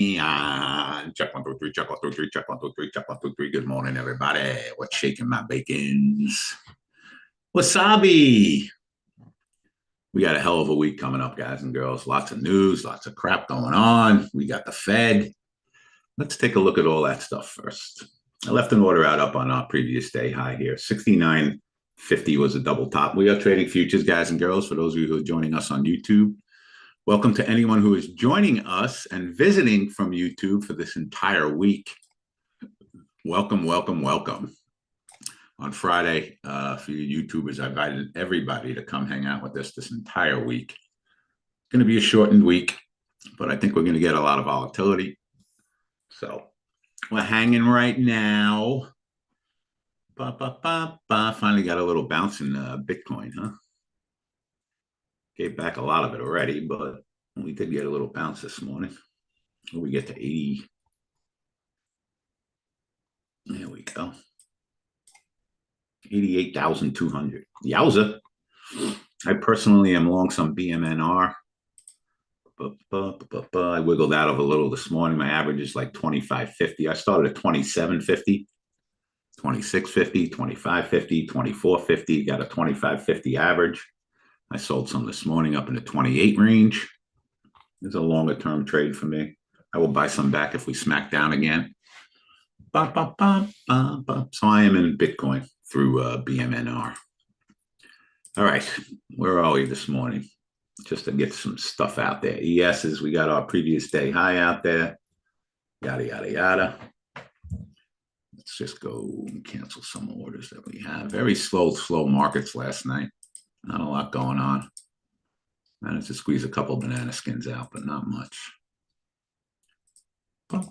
And check 1, 2, 3, check 1, 2, 3, check 1, 2, 3, check 1, 2, 3. Good morning, everybody. What's shaking my bacons? Wasabi. We got a hell of a week coming up, guys and girls. Lots of news, lots of crap going on. We got the Fed. Let's take a look at all that stuff first. I left an order out up on our previous day high here. 69.50 was a double top. We are trading futures, guys and girls. For those of you who are joining us on YouTube, welcome to anyone who is joining us and visiting from YouTube for this entire week. Welcome, welcome, welcome. On Friday, for you YouTubers, I invited everybody to come hang out with us this entire week. It's going to be a shortened week, but I think we're going to get a lot of volatility. So we're hanging right now. Finally got a little bounce in Bitcoin, huh? Gave back a lot of it already, but we did get a little bounce this morning. We get to 80. There we go. 88,200. Yowza. I personally am long some BMNR. I wiggled out of a little this morning. My average is like 25.50. I started at 27.50, 26.50, 25.50, 24.50. Got a 25.50 average. I sold some this morning up in the 28 range. It's a longer term trade for me. I will buy some back if we smack down again. So I am in Bitcoin through BMNR. All right, where are we this morning? Just to get some stuff out there. ESs, we got our previous day high out there. Yada, yada, yada. Let's just go and cancel some orders that we have. Very slow markets last night. Not a lot going on. Managed to squeeze a couple banana skins out, but not much. Okay,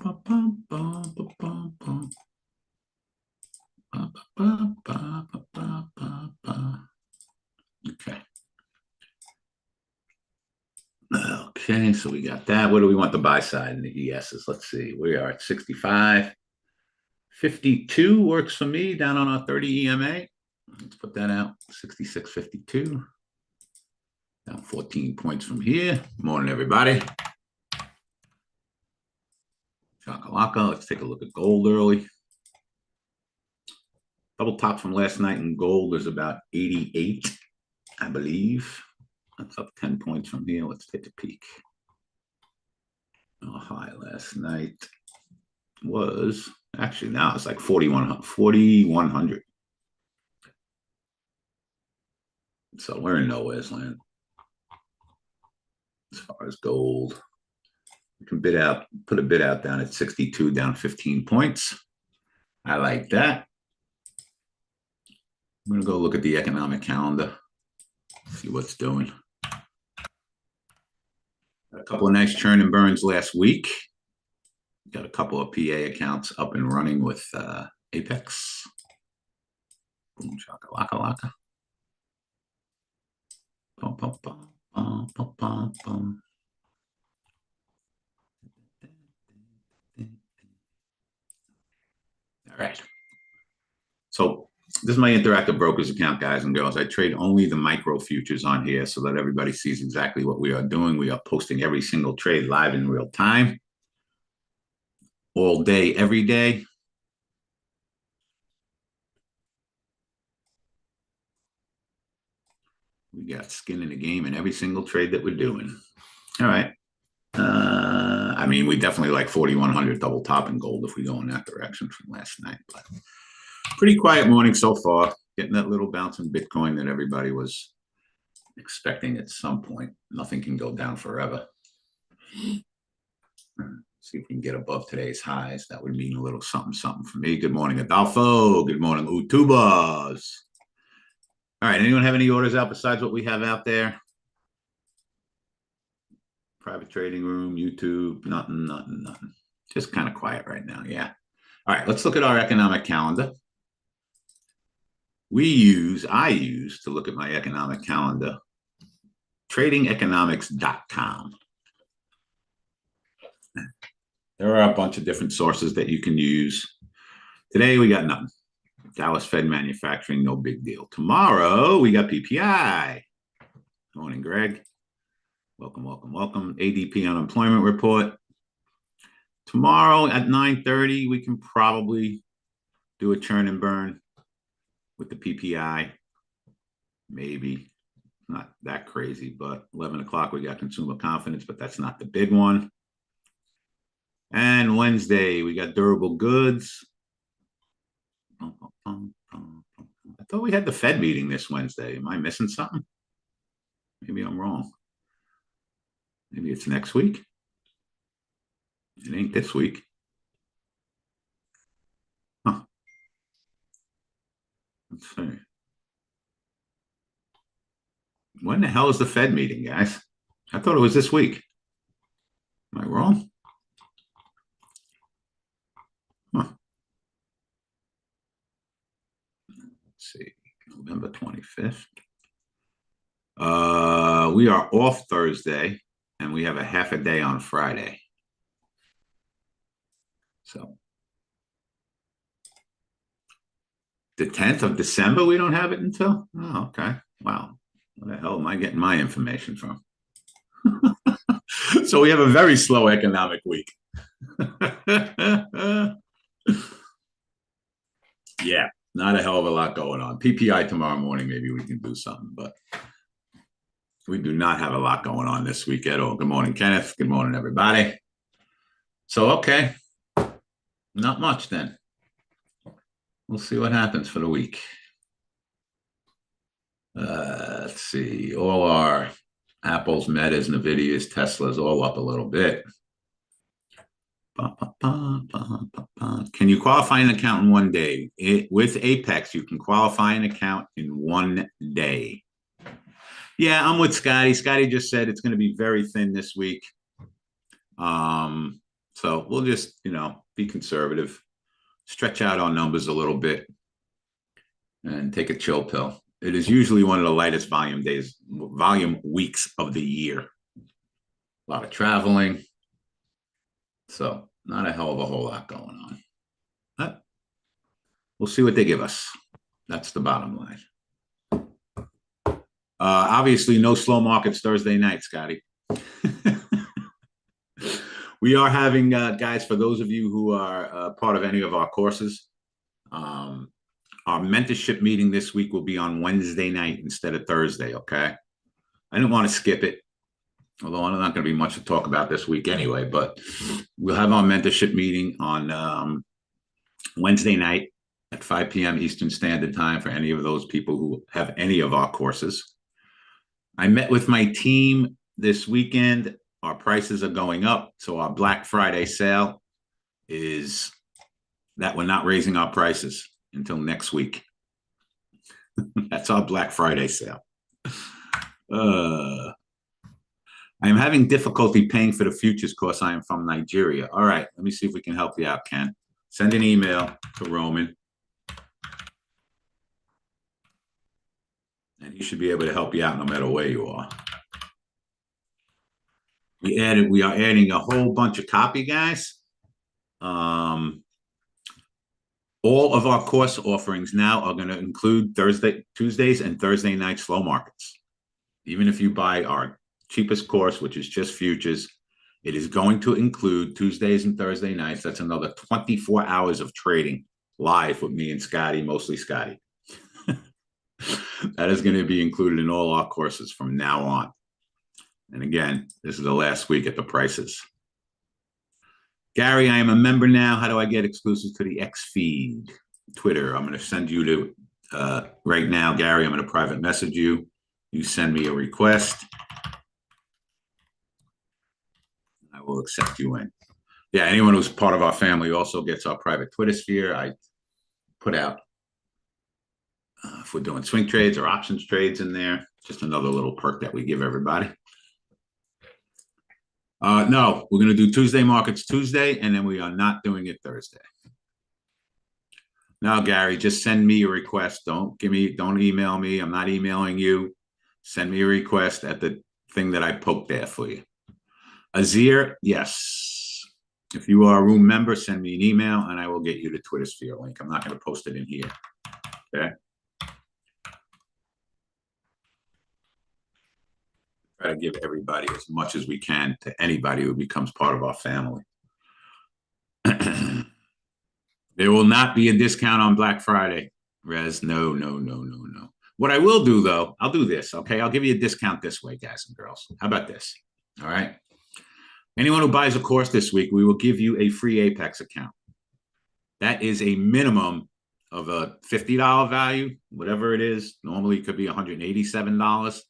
so we got that. What do we want the buy side in the ESs? Let's see. We are at 65. 52 works for me down on our 30 EMA. Let's put that out. 66.52. Down 14 points from here. Morning, everybody. Chakalaka. Let's take a look at gold early. Double top from last night in gold is about 88, I believe. That's up 10 points from here. Let's take a peek. Our high last night was actually now it's like 4,100. So we're in nowhere's land as far as gold. We can put a bid out down at 62, down 15 points. I like that. I'm going to go look at the economic calendar, see what's doing. Got a couple of nice churn and burns last week. Got a couple of PA accounts up and running with Apex. Boom, shaka, laka, laka. Bum, bum, bum, bum, bum, bum, bum. All right. So this is my interactive brokers account, guys and girls. I trade only the micro futures on here so that everybody sees exactly what we are doing. We are posting every single trade live in real time, all day, every day. We got skin in the game in every single trade that we're doing. All right. I mean, we definitely like 4,100 double top in gold if we go in that direction from last night. But pretty quiet morning so far. Getting that little bounce in Bitcoin that everybody was expecting at some point. Nothing can go down forever. See if we can get above today's highs. That would mean a little something, something for me. Good morning, Adolfo. Good morning, Utubas. All right. Anyone have any orders out besides what we have out there? Private trading room, YouTube, nothing. Just kind of quiet right now. Yeah. All right. Let's look at our economic calendar. I use to look at my economic calendar, tradingeconomics.com. There are a bunch of different sources that you can use. Today, we got nothing. Dallas Fed manufacturing, no big deal. Tomorrow, we got PPI. Morning, Greg. Welcome, welcome, welcome. ADP unemployment report. Tomorrow at 9:30, we can probably do a churn and burn with the PPI. Maybe not that crazy, but 11 o'clock, we got consumer confidence, but that's not the big one. And Wednesday, we got durable goods. I thought we had the Fed meeting this Wednesday. Am I missing something? Maybe I'm wrong. Maybe it's next week. It ain't this week. Huh. Let's see. When the hell is the Fed meeting, guys? I thought it was this week. Am I wrong? Huh. Let's see. November 25th. We are off Thursday, and we have a half a day on Friday. So the 10th of December, we don't have it until? Oh, okay. Wow. Where the hell am I getting my information from? So we have a very slow economic week. Yeah, not a hell of a lot going on. PPI tomorrow morning, maybe we can do something, but we do not have a lot going on this week at all. Good morning, Kenneth. Good morning, everybody. So, okay. Not much then. We'll see what happens for the week. Let's see. All our Apples, Metas, Nvidias, Teslas all up a little bit. Can you qualify an account in 1 day? With Apex, you can qualify an account in 1 day. Yeah, I'm with Scotty. Scotty just said it's going to be very thin this week. So we'll just, be conservative, stretch out our numbers a little bit, and take a chill pill. It is usually one of the lightest volume weeks of the year. A lot of traveling. So not a hell of a whole lot going on. But we'll see what they give us. That's the bottom line. Obviously, no slow markets Thursday night, Scotty. We are having, guys, for those of you who are part of any of our courses, our mentorship meeting this week will be on Wednesday night instead of Thursday, okay? I didn't want to skip it, although I'm not going to be much to talk about this week anyway, but we'll have our mentorship meeting on Wednesday night at 5 p.m. Eastern Standard Time for any of those people who have any of our courses. I met with my team this weekend. Our prices are going up, so our Black Friday sale is that we're not raising our prices until next week. That's our Black Friday sale. I am having difficulty paying for the futures course. I am from Nigeria. All right, let me see if we can help you out, Ken. Send an email to Roman, and he should be able to help you out no matter where you are. We are adding a whole bunch of copy, guys. All of our course offerings now are going to include Tuesdays and Thursday night slow markets. Even if you buy our cheapest course, which is just futures, it is going to include Tuesdays and Thursday nights. That's another 24 hours of trading live with me and Scotty, mostly Scotty. That is going to be included in all our courses from now on. And again, this is the last week at the prices. Gary, I am a member now. How do I get exclusive to the X feed? Twitter. I'm going to send you to, right now, Gary, I'm going to private message you. You send me a request. I will accept you in. Yeah, anyone who's part of our family also gets our private Twitter sphere. I put out, if we're doing swing trades or options trades in there, just another little perk that we give everybody. No, we're going to do Tuesday markets Tuesday, and then we are not doing it Thursday. Now, Gary, just send me a request. Don't email me. I'm not emailing you. Send me a request at the thing that I poked there for you. Azir, yes. If you are a room member, send me an email, and I will get you the Twitter sphere link. I'm not going to post it in here. Okay. Try to give everybody as much as we can to anybody who becomes part of our family. There will not be a discount on Black Friday, Rez. No, no, no, no, no. What I will do, though, I'll do this, okay? I'll give you a discount this way, guys and girls. How about this? All right. Anyone who buys a course this week, we will give you a free Apex account. That is a minimum of a $50 value, whatever it is. Normally, it could be $187.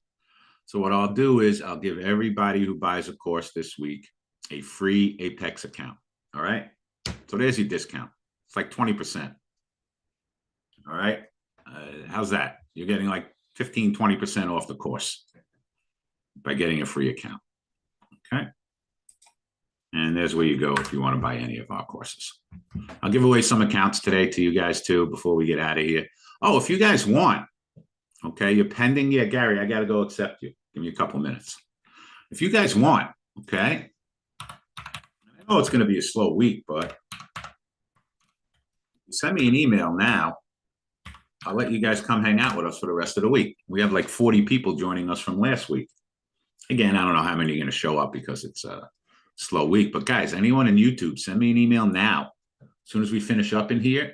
So what I'll do is I'll give everybody who buys a course this week a free Apex account. All right. So there's your discount. It's like 20%. All right. How's that? You're getting like 15, 20% off the course by getting a free account. Okay. And there's where you go if you want to buy any of our courses. I'll give away some accounts today to you guys too before we get out of here. Oh, if you guys want, okay, you're pending. Yeah, Gary, I got to go accept you. Give me a couple minutes. If you guys want, okay, I know it's going to be a slow week, but send me an email now. I'll let you guys come hang out with us for the rest of the week. We have like 40 people joining us from last week. Again, I don't know how many are going to show up because it's a slow week. But guys, anyone in YouTube, send me an email now. As soon as we finish up in here,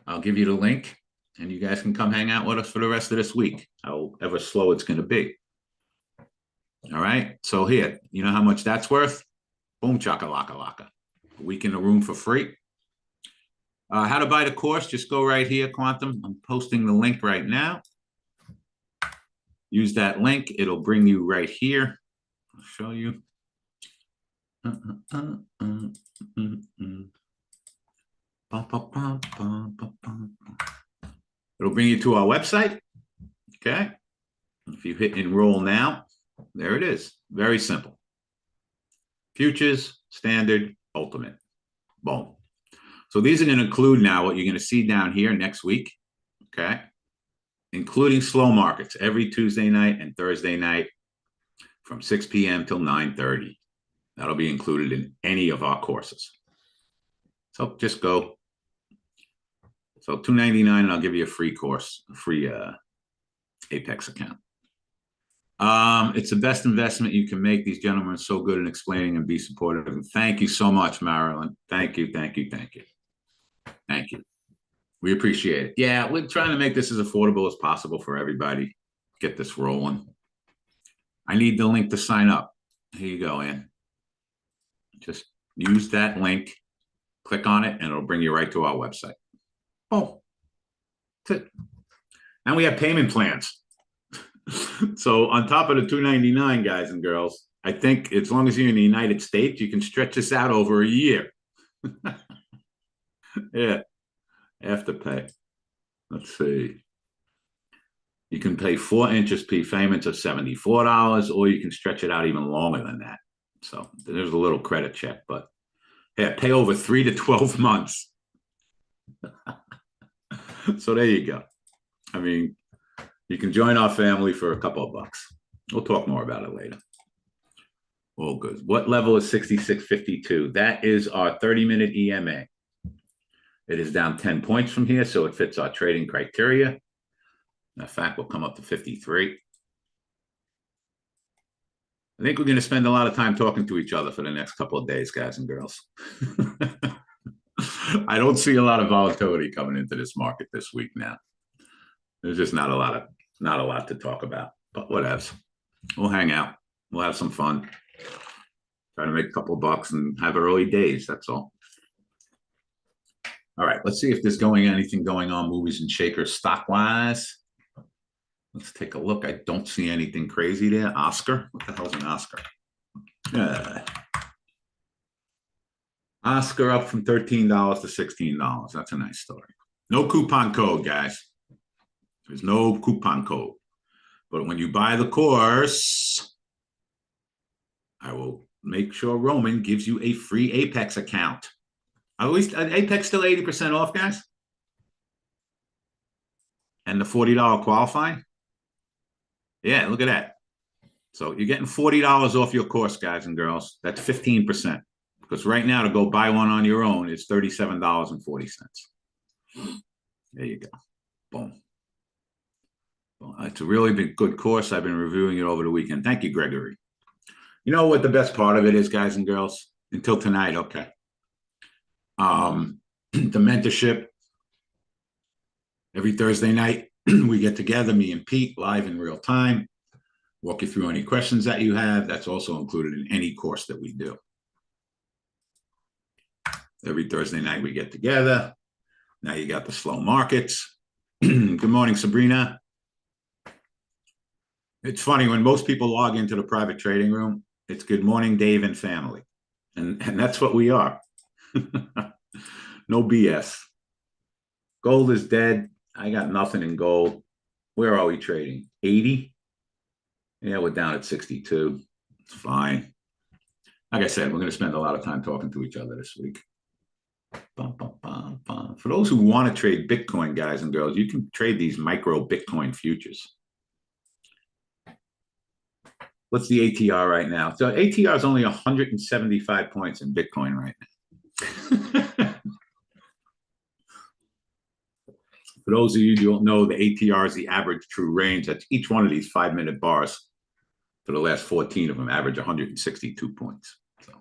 I'll give you the link and you guys can come hang out with us for the rest of this week, however slow it's going to be. All right. So here, you know how much that's worth? Boom, chaka-laka-laka. A week in the room for free. How to buy the course, just go right here, Quantum. I'm posting the link right now. Use that link. It'll bring you right here. I'll show you. It'll bring you to our website. Okay. If you hit enroll now, there it is. Very simple. Futures, standard, ultimate. Boom. So these are going to include now what you're going to see down here next week, okay? Including slow markets every Tuesday night and Thursday night from 6 p.m. till 9:30. That'll be included in any of our courses. So just go. So $299 and I'll give you a free course, a free Apex account. It's the best investment you can make. These gentlemen are so good at explaining and be supportive. And thank you so much, Marilyn. Thank you, thank you, thank you. Thank you. We appreciate it. Yeah, we're trying to make this as affordable as possible for everybody. Get this rolling. I need the link to sign up. Here you go, Ann. Just use that link, click on it, and it'll bring you right to our website. Oh, that's it. And we have payment plans. So on top of the $299, guys and girls, I think as long as you're in the United States, you can stretch this out over a year. Yeah, Afterpay. Let's see. You can pay 4 interest payments of $74, or you can stretch it out even longer than that. So there's a little credit check, but yeah, pay over 3 to 12 months. So there you go. I mean, you can join our family for a couple of bucks. We'll talk more about it later. All good. What level is 6652? That is our 30-minute EMA. It is down 10 points from here, so it fits our trading criteria. In fact, we'll come up to 53. I think we're going to spend a lot of time talking to each other for the next couple of days, guys and girls. I don't see a lot of volatility coming into this market this week now. There's just not a lot to talk about, but whatever. We'll hang out. We'll have some fun. Try to make a couple of bucks and have early days. That's all. All right, let's see if there's anything going on, movies and shakers stock-wise. Let's take a look. I don't see anything crazy there. Oscar? What the hell's an Oscar? Oscar up from $13 to $16. That's a nice story. No coupon code, guys. There's no coupon code. But when you buy the course, I will make sure Roman gives you a free Apex account. At least Apex still 80% off, guys. And the $40 qualifying. Yeah, look at that. So you're getting $40 off your course, guys and girls. That's 15%. Because right now to go buy one on your own is $37.40. There you go. Boom. Well, it's a really big, good course. I've been reviewing it over the weekend. Thank you, Gregory. You know what the best part of it is, guys and girls? Until tonight, okay. the mentorship. Every Thursday night, we get together, me and Pete, live in real time, walk you through any questions that you have. That's also included in any course that we do. Every Thursday night, we get together. Now you got the slow markets. Good morning, Sabrina. It's funny, when most people log into the private trading room, it's good morning, Dave and family. And that's what we are. No BS. Gold is dead. I got nothing in gold. Where are we trading? 80? Yeah, we're down at 62. It's fine. Like I said, we're going to spend a lot of time talking to each other this week. Bum, bum, bum, bum. For those who want to trade Bitcoin, guys and girls, you can trade these micro Bitcoin futures. What's the ATR right now? So ATR is only 175 points in Bitcoin right now. For those of you who don't know, the ATR is the average true range. That's each one of these 5-minute bars. For the last 14 of them, average 162 points. So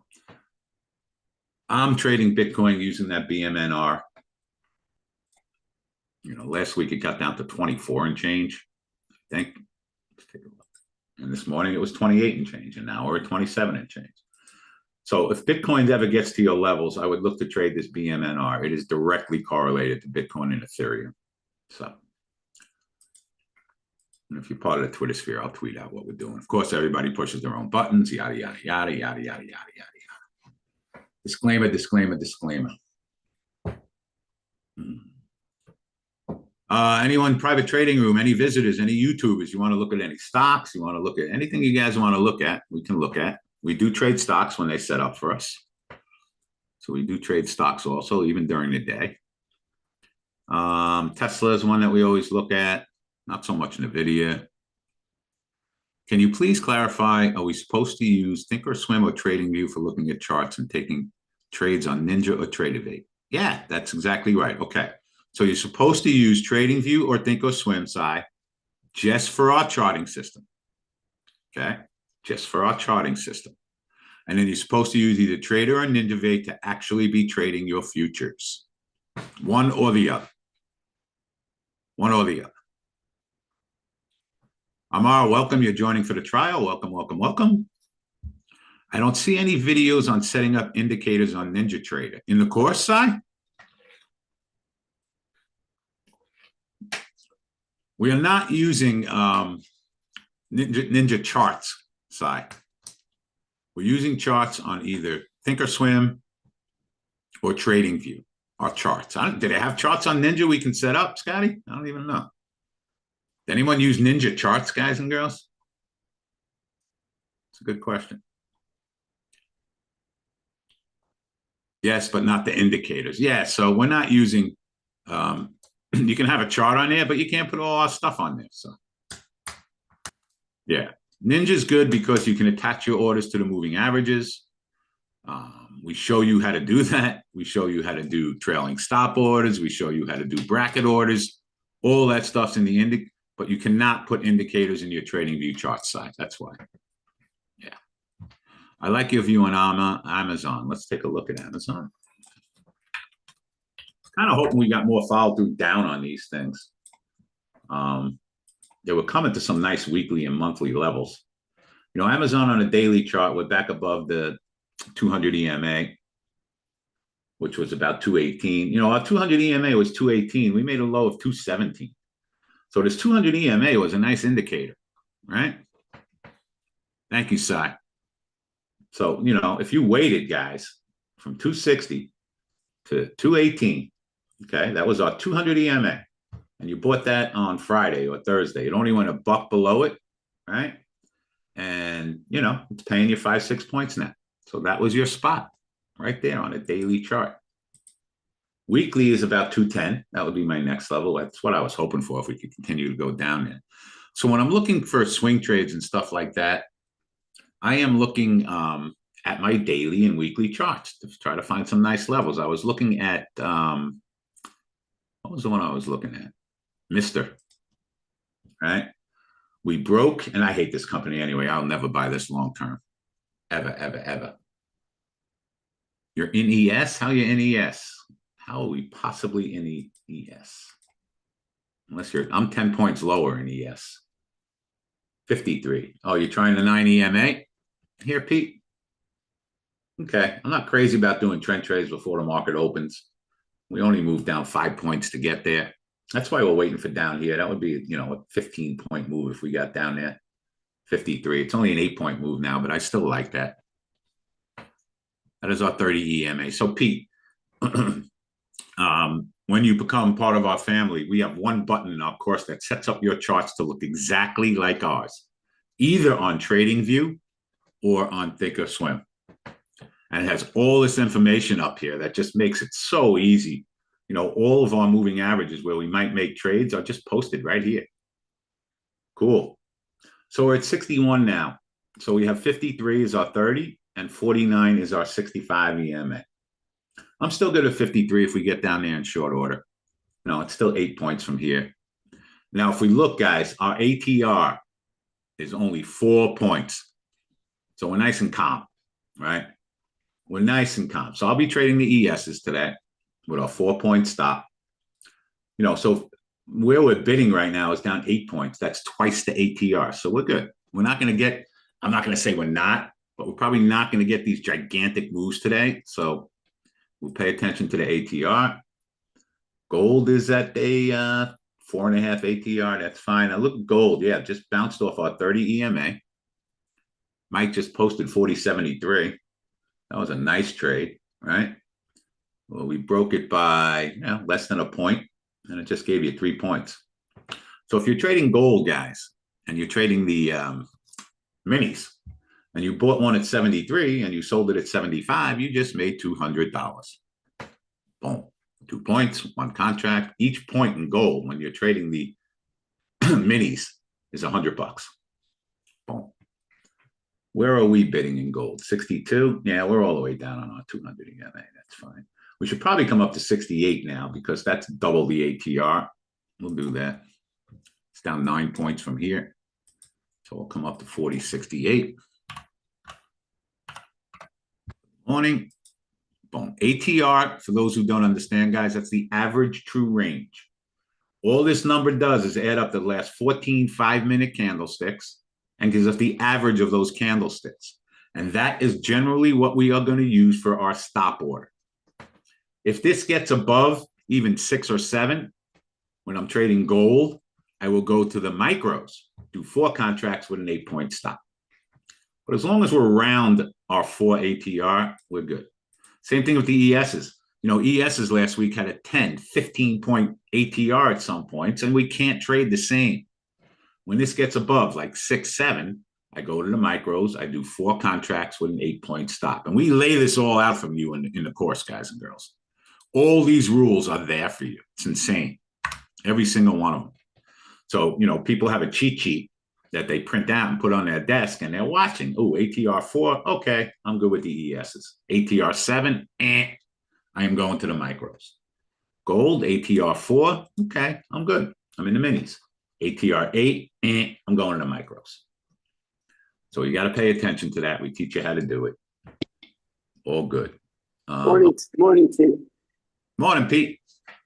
I'm trading Bitcoin using that BMNR. You know, last week it got down to 24 and change, I think. Let's take a look. And this morning it was 28 and change, and now we're at 27 and change. So if Bitcoin ever gets to your levels, I would look to trade this BMNR. It is directly correlated to Bitcoin and Ethereum. So, and if you're part of the Twitter sphere, I'll tweet out what we're doing. Of course, everybody pushes their own buttons, yada, yada, yada, yada, yada, yada, yada. Disclaimer, disclaimer, disclaimer. Anyone private trading room, any visitors, any YouTubers, you want to look at any stocks, you want to look at anything you guys want to look at, we can look at. We do trade stocks when they set up for us. So we do trade stocks also, even during the day. Tesla is one that we always look at, not so much NVIDIA. Can you please clarify, are we supposed to use Thinkorswim or TradingView for looking at charts and taking trades on Ninja or TradeAvate? Yeah, that's exactly right. Okay. So you're supposed to use TradingView or Thinkorswim, Sai, just for our charting system. Okay. Just for our charting system. And then you're supposed to use either Trader or NinjaVate to actually be trading your futures. One or the other. One or the other. Amar, welcome. You're joining for the trial. Welcome, welcome, welcome. I don't see any videos on setting up indicators on NinjaTrader. In the course, Sai? We are not using Ninja charts, Sai. We're using charts on either Thinkorswim or TradingView, our charts. Did they have charts on Ninja we can set up, Scotty? I don't even know. Did anyone use Ninja charts, guys and girls? It's a good question. Yes, but not the indicators. Yeah, so we're not using, you can have a chart on there, but you can't put all our stuff on there. So, yeah. Ninja's good because you can attach your orders to the moving averages. We show you how to do that. We show you how to do trailing stop orders. We show you how to do bracket orders. All that stuff's in the but you cannot put indicators in your TradingView chart side. That's why. Yeah. I like your view on Amazon. Let's take a look at Amazon. Kind of hoping we got more follow through down on these things. They were coming to some nice weekly and monthly levels. You know, Amazon on a daily chart, we're back above the 200 EMA, which was about 218. You know, our 200 EMA was 218. We made a low of 217. So this 200 EMA was a nice indicator, right? Thank you, Sai. So, you know, if you waited, guys, from 260 to 218, okay, that was our 200 EMA. And you bought that on Friday or Thursday. It only went a buck below it, right? And, you know, it's paying you 5-6 points now. So that was your spot right there on a daily chart. Weekly is about 210. That would be my next level. That's what I was hoping for if we could continue to go down there. So when I'm looking for swing trades and stuff like that, I am looking at my daily and weekly charts to try to find some nice levels. I was looking at, what was the one I was looking at? Mister, right? We broke, and I hate this company anyway. I'll never buy this long term. Ever, ever, ever. You're in ES? How you in ES? How are we possibly in the ES? Unless I'm 10 points lower in ES. 53. Oh, you're trying the 9 EMA? Here, Pete. Okay, I'm not crazy about doing trend trades before the market opens. We only moved down 5 points to get there. That's why we're waiting for down here. That would be, a 15-point move if we got down there. 53. It's only an 8-point move now, but I still like that. That is our 30 EMA. So, Pete, when you become part of our family, we have one button in our course that sets up your charts to look exactly like ours, either on TradingView or on Thinkorswim. And it has all this information up here that just makes it so easy. All of our moving averages where we might make trades are just posted right here. Cool. So we're at 61 now. So we have 53 is our 30 and 49 is our 65 EMA. I'm still good at 53 if we get down there in short order. No, it's still 8 points from here. Now, if we look, guys, our ATR is only 4 points. So we're nice and calm, right? We're nice and calm. So I'll be trading the ESs today with a 4-point stop. So where we're bidding right now is down 8 points. That's twice the ATR. So we're good. We're not going to get, I'm not going to say we're not, but we're probably not going to get these gigantic moves today. So we'll pay attention to the ATR. Gold is at a 4.5 ATR. That's fine. Now look at gold. Yeah, just bounced off our 30 EMA. Mike just posted 40.73. That was a nice trade, right? Well, we broke it by less than a point, and it just gave you 3 points. So if you're trading gold, guys, and you're trading the minis, and you bought one at 73 and you sold it at 75, you just made $200. Boom. 2 points, one contract. Each point in gold when you're trading the minis is $100. Boom. Where are we bidding in gold? 62? Yeah, we're all the way down on our 200 EMA. That's fine. We should probably come up to 68 now because that's double the ATR. We'll do that. It's down 9 points from here. So we'll come up to 40.68. Morning. Boom. ATR, for those who don't understand, guys, that's the average true range. All this number does is add up the last 14 5-minute candlesticks and gives us the average of those candlesticks. And that is generally what we are going to use for our stop order. If this gets above even 6 or 7, when I'm trading gold, I will go to the micros, do 4 contracts with an 8-point stop. But as long as we're around our 4 ATR, we're good. Same thing with the ESs. ESs last week had a 10, 15-point ATR at some points, and we can't trade the same. When this gets above like 6, 7, I go to the micros, I do 4 contracts with an 8-point stop. And we lay this all out from you in the course, guys and girls. All these rules are there for you. It's insane. Every single one of them. So, people have a cheat sheet that they print out and put on their desk and they're watching. Oh, ATR 4, okay, I'm good with the ESs. ATR 7, I am going to the micros. Gold, ATR 4, okay, I'm good. I'm in the minis. ATR 8, I'm going to the micros. So you got to pay attention to that. We teach you how to do it. All good. Morning, Tim. Morning, Pete.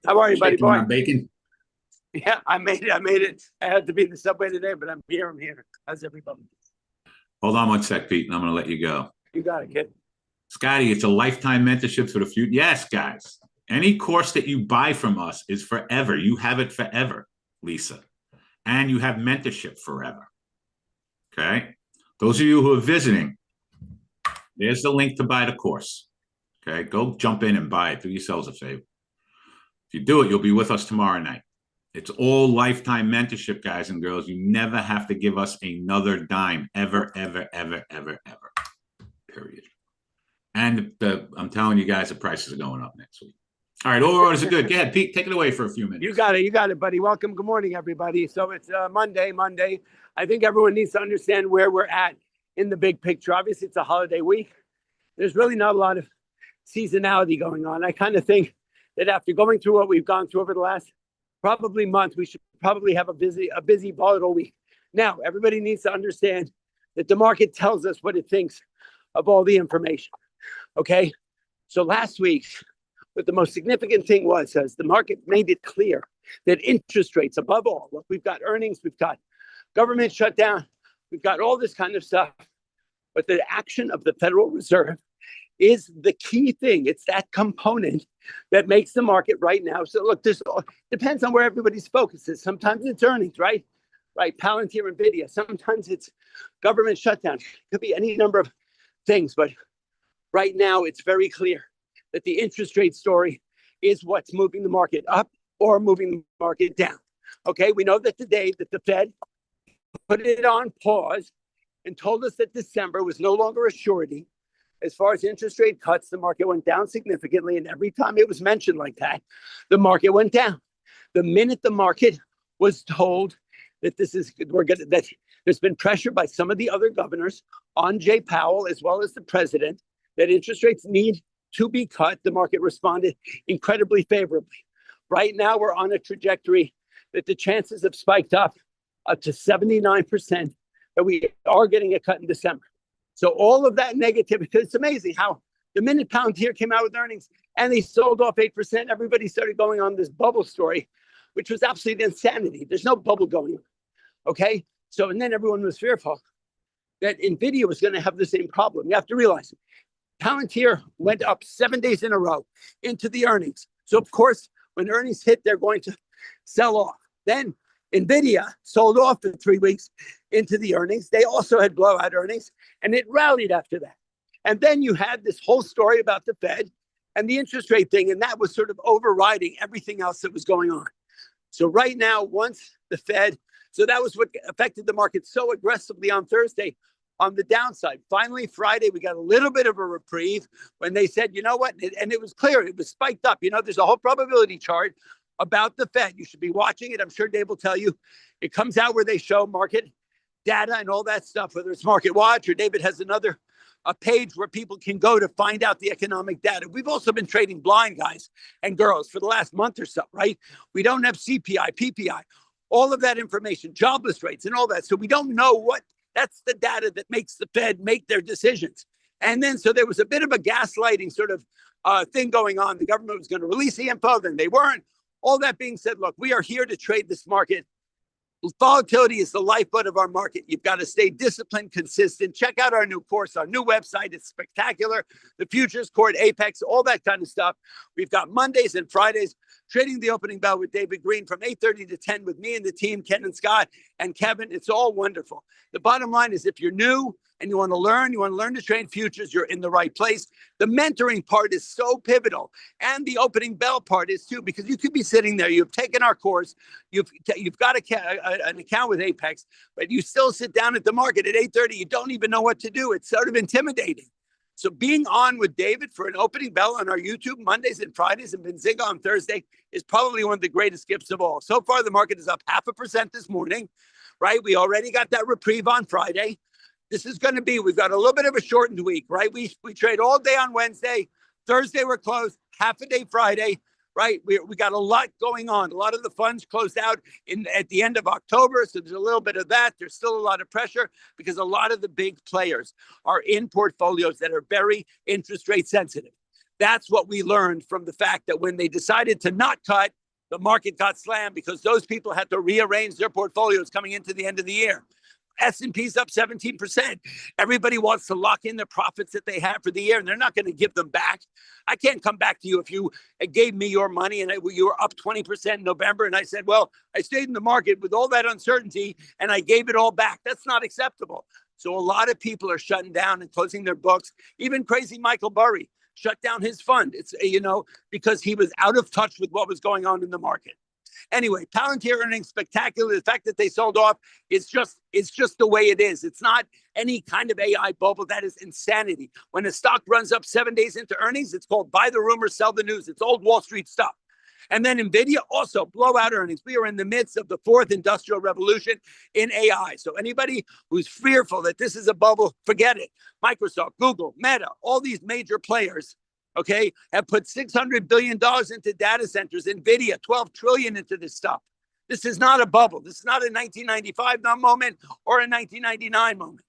How are you, buddy boy? Bacon. Yeah, I made it. I had to be in the subway today, but I'm here. How's everybody? Hold on one sec, Pete, and I'm going to let you go. You got it, kid. Scotty, it's a lifetime mentorship for the future. Yes, guys. Any course that you buy from us is forever. You have it forever, Lisa. And you have mentorship forever. Okay? Those of you who are visiting, there's the link to buy the course. Okay? Go jump in and buy it. Do yourselves a favor. If you do it, you'll be with us tomorrow night. It's all lifetime mentorship, guys and girls. You never have to give us another dime, ever, ever, ever, ever, ever. Period. And I'm telling you guys, the prices are going up next week. All right, all orders are good. Go ahead, Pete. Take it away for a few minutes. You got it, buddy. Welcome. Good morning, everybody. So it's Monday. I think everyone needs to understand where we're at in the big picture. Obviously, it's a holiday week. There's really not a lot of seasonality going on. I kind of think that after going through what we've gone through over the last probably month, we should probably have a busy, volatile week. Now, everybody needs to understand that the market tells us what it thinks of all the information. Okay? So last week But the most significant thing was, as the market made it clear that interest rates, above all, look, we've got earnings, we've got government shutdown, we've got all this kind of stuff. But the action of the Federal Reserve is the key thing. It's that component that makes the market right now. So look, this depends on where everybody's focus is. Sometimes it's earnings, right? Right, Palantir, Nvidia. Sometimes it's government shutdown. It could be any number of things, but right now it's very clear that the interest rate story is what's moving the market up or moving the market down. Okay, we know that today that the Fed put it on pause and told us that December was no longer a surety. As far as interest rate cuts, the market went down significantly, and every time it was mentioned like that, the market went down. The minute the market was told that that there's been pressure by some of the other governors on Jay Powell as well as the president that interest rates need to be cut, the market responded incredibly favorably. Right now, we're on a trajectory that the chances have spiked up to 79% that we are getting a cut in December. So all of that negativity, it's amazing how the minute Palantir came out with earnings and they sold off 8%, everybody started going on this bubble story, which was absolute insanity. There's no bubble going on, okay? So, and then everyone was fearful that NVIDIA was going to have the same problem. You have to realize Palantir went up 7 days in a row into the earnings. So, of course, when earnings hit, they're going to sell off. Then NVIDIA sold off for 3 weeks into the earnings. They also had blowout earnings, and it rallied after that. And then you had this whole story about the Fed and the interest rate thing, and that was sort of overriding everything else that was going on. So right now, once the Fed, so that was what affected the market so aggressively on Thursday on the downside. Finally, Friday, we got a little bit of a reprieve when they said, you know what, and it was clear, it was spiked up. You know, there's a whole probability chart about the Fed. You should be watching it. I'm sure Dave will tell you. It comes out where they show market data and all that stuff, whether it's Market Watch or David has a page where people can go to find out the economic data. We've also been trading blind, guys and girls, for the last month or so, right? We don't have CPI, PPI, all of that information, jobless rates and all that. So we don't know what, that's the data that makes the Fed make their decisions. And then, so there was a bit of a gaslighting sort of thing going on. The government was going to release the info, then they weren't. All that being said, look, we are here to trade this market. Volatility is the lifeblood of our market. You've got to stay disciplined, consistent. Check out our new course, our new website. It's spectacular. The Futures Court, Apex, all that kind of stuff. We've got Mondays and Fridays, trading the opening bell with David Green from 8:30 to 10 with me and the team, Ken and Scott and Kevin. It's all wonderful. The bottom line is if you're new and you want to learn to trade futures, you're in the right place. The mentoring part is so pivotal. And the opening bell part is too, because you could be sitting there, you've taken our course, you've got an account with Apex, but you still sit down at the market at 8:30, you don't even know what to do. It's sort of intimidating. So being on with David for an opening bell on our YouTube Mondays and Fridays and Benzinga on Thursday is probably one of the greatest gifts of all. So far, the market is up 0.5% this morning, right? We already got that reprieve on Friday. This is going to be, we've got a little bit of a shortened week, right? We trade all day on Wednesday. Thursday, we're closed. Half a day Friday, right? We got a lot going on. A lot of the funds closed out at the end of October. So there's a little bit of that. There's still a lot of pressure because a lot of the big players are in portfolios that are very interest rate sensitive. That's what we learned from the fact that when they decided to not cut, the market got slammed because those people had to rearrange their portfolios coming into the end of the year. S&P's up 17%. Everybody wants to lock in the profits that they have for the year, and they're not going to give them back. I can't come back to you if you gave me your money and you were up 20% in November, and I said, well, I stayed in the market with all that uncertainty, and I gave it all back. That's not acceptable. So a lot of people are shutting down and closing their books. Even crazy Michael Burry shut down his fund. It's, because he was out of touch with what was going on in the market. Anyway, Palantir earnings spectacular. The fact that they sold off is just the way it is. It's not any kind of AI bubble. That is insanity. When a stock runs up 7 days into earnings, it's called buy the rumor, sell the news. It's old Wall Street stuff. And then NVIDIA also blowout earnings. We are in the midst of the fourth industrial revolution in AI. So anybody who's fearful that this is a bubble, forget it. Microsoft, Google, Meta, all these major players, okay, have put $600 billion into data centers, NVIDIA, $12 trillion into this stuff. This is not a bubble. This is not a 1995 moment or a 1999 moment.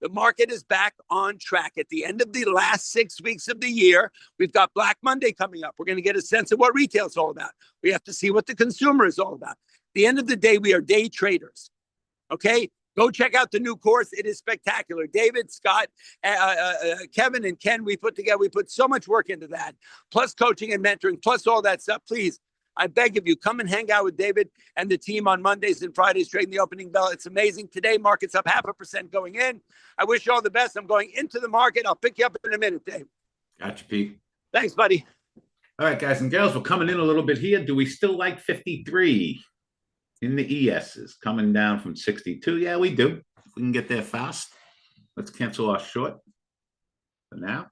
The market is back on track. At the end of the last 6 weeks of the year, we've got Black Monday coming up. We're going to get a sense of what retail is all about. We have to see what the consumer is all about. At the end of the day, we are day traders. Okay? Go check out the new course. It is spectacular. David, Scott, Kevin, and Ken, we put so much work into that, plus coaching and mentoring, plus all that stuff. Please, I beg of you, come and hang out with David and the team on Mondays and Fridays, trading the opening bell. It's amazing. Today, market's up 0.5% going in. I wish you all the best. I'm going into the market. I'll pick you up in a minute, Dave. Gotcha, Pete. Thanks, buddy. All right, guys and girls, we're coming in a little bit here. Do we still like 53 in the ESs? Coming down from 62. Yeah, we do. If we can get there fast. Let's cancel our short for now.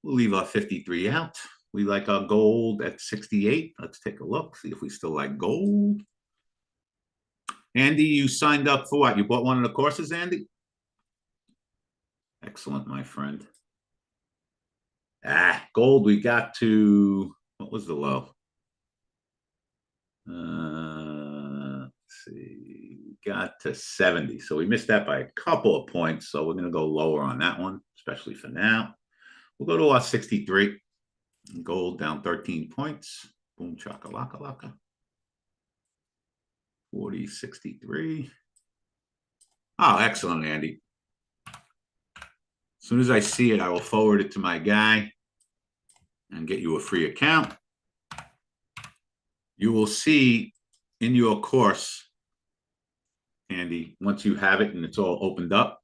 We'll leave our 53 out. We like our gold at 68. Let's take a look, see if we still like gold. Andy, you signed up for what? You bought one of the courses, Andy? Excellent, my friend. Gold, we got to, what was the low? Let's see, we got to 70. So we missed that by a couple of points. So we're going to go lower on that one, especially for now. We'll go to our 63. Gold down 13 points. Boom, chakalaka laka. 40, 63. Oh, excellent, Andy. As soon as I see it, I will forward it to my guy and get you a free account. You will see in your course, Andy, once you have it and it's all opened up,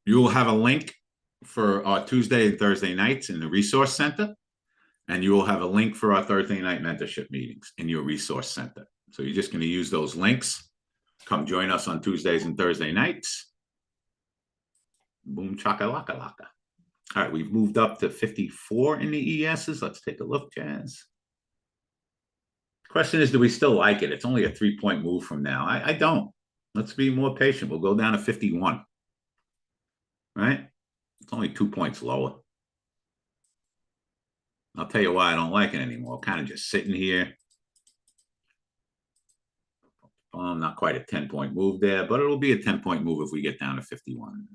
you will have a link for our Tuesday and Thursday nights in the resource center. And you will have a link for our Thursday night mentorship meetings in your resource center. So you're just going to use those links. Come join us on Tuesdays and Thursday nights. Boom, chakalaka laka. All right, we've moved up to 54 in the ESs. Let's take a look, Jazz. Question is, do we still like it? It's only a 3-point move from now. I don't. Let's be more patient. We'll go down to 51. Right? It's only 2 points lower. I'll tell you why I don't like it anymore. Kind of just sitting here. Not quite a 10-point move there, but it'll be a 10-point move if we get down to 51.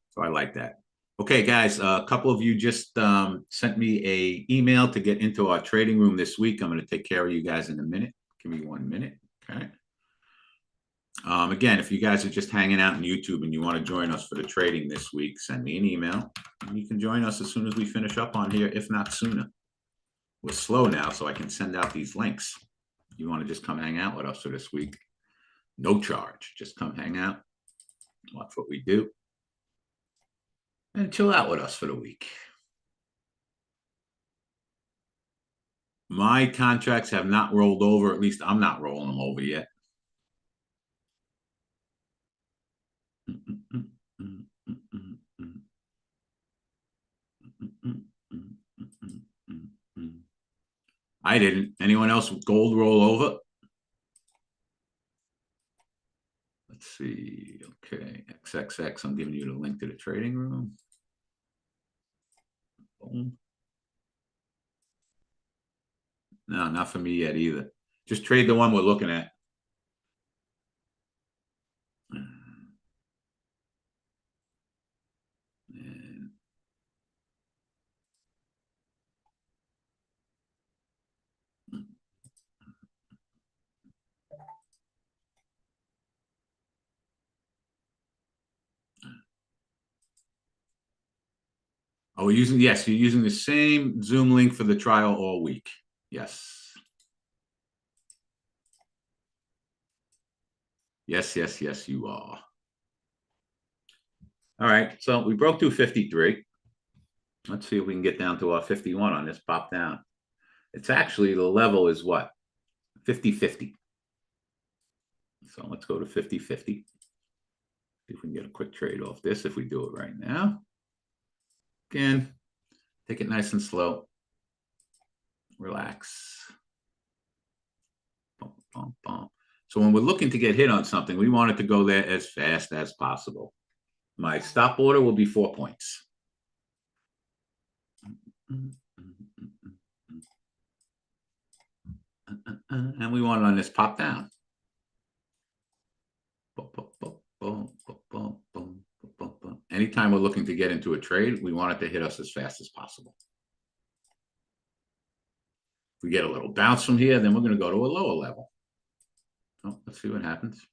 So I like that. Okay, guys, a couple of you just sent me an email to get into our trading room this week. I'm going to take care of you guys in a minute. Give me 1 minute. Okay. Again, if you guys are just hanging out on YouTube and you want to join us for the trading this week, send me an email. And you can join us as soon as we finish up on here, if not sooner. We're slow now, so I can send out these links. If you want to just come hang out with us for this week, no charge. Just come hang out, watch what we do, and chill out with us for the week. My contracts have not rolled over. At least I'm not rolling them over yet. I didn't. Anyone else with gold roll over? Let's see. Okay, XXX. I'm giving you the link to the trading room. Boom. No, not for me yet either. Just trade the one we're looking at. And oh, we're using, yes, you're using the same Zoom link for the trial all week. Yes. Yes, yes, yes, you are. All right, so we broke through 53. Let's see if we can get down to our 51 on this pop down. It's actually, the level is what? 50-50. So let's go to 50-50. See if we can get a quick trade off this if we do it right now. Again, take it nice and slow. Relax. Bump, bump, bump. So when we're looking to get hit on something, we want it to go there as fast as possible. My stop order will be 4 points. And we want it on this pop down. anytime we're looking to get into a trade, we want it to hit us as fast as possible. If we get a little bounce from here, then we're going to go to a lower level. Oh, let's see what happens.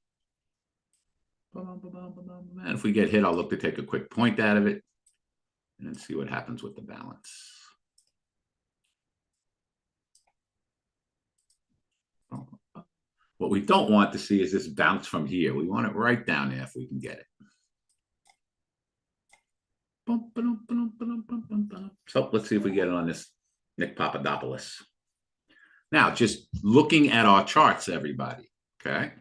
And if we get hit, I'll look to take a quick point out of it and then see what happens with the balance. What we don't want to see is this bounce from here. We want it right down there if we can get it. So let's see if we get it on this Nick Papadopoulos. Now, just looking at our charts, everybody, okay?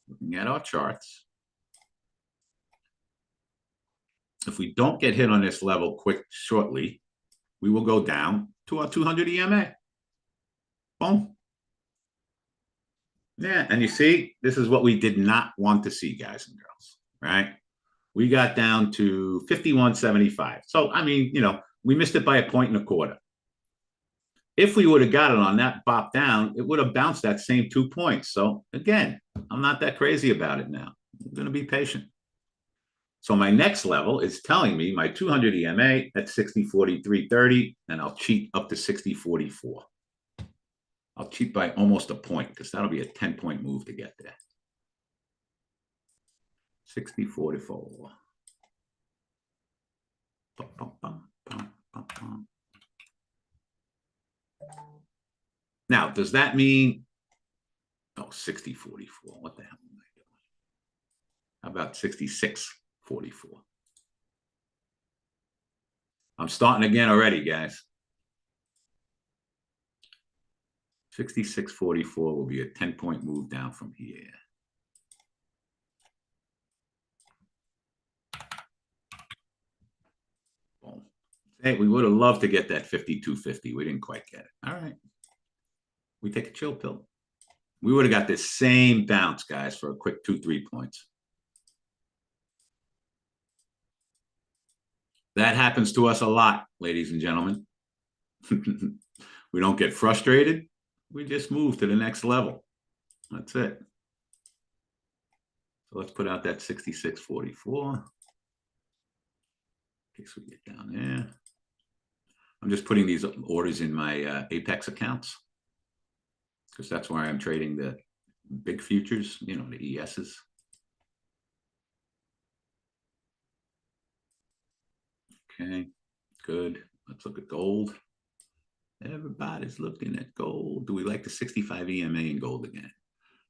Looking at our charts. If we don't get hit on this level shortly, we will go down to our 200 EMA. Boom. Yeah, and you see, this is what we did not want to see, guys and girls, right? We got down to 51.75. So, I mean, you know, we missed it by 1.25. If we would have got it on that pop down, it would have bounced that same 2 points. So, again, I'm not that crazy about it now. I'm going to be patient. So, my next level is telling me my 200 EMA at 60.43.30, and I'll cheat up to 60.44. I'll cheat by almost a point because that'll be a 10-point move to get there. 60.44. Now, does that mean, 60.44? What the hell am I doing? How about 66.44? I'm starting again already, guys. 66.44 will be a 10-point move down from here. Boom. Hey, we would have loved to get that 52.50. We didn't quite get it. All right. We take a chill pill. We would have got this same bounce, guys, for a quick 2-3 points. That happens to us a lot, ladies and gentlemen. We don't get frustrated. We just move to the next level. That's it. So let's put out that 66.44. In case we get down there. I'm just putting these orders in my Apex accounts because that's where I'm trading the big futures, you know, the ESs. Okay, good. Let's look at gold. Everybody's looking at gold. Do we like the 65 EMA in gold again?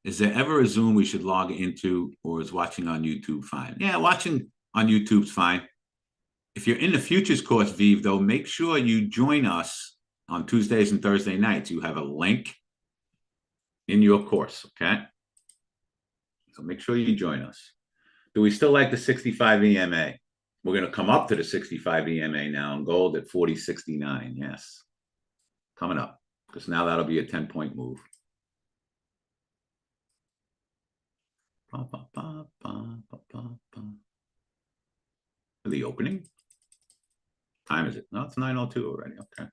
Is there ever a Zoom we should log into, or is watching on YouTube fine? Yeah, watching on YouTube's fine. If you're in the futures course, Vive, though, make sure you join us on Tuesdays and Thursday nights. You have a link in your course, okay? So make sure you join us. Do we still like the 65 EMA? We're going to come up to the 65 EMA now in gold at 40.69. Yes. Coming up, because now that'll be a 10-point move. For the opening. Time is it? No, it's 9:02 already. Okay.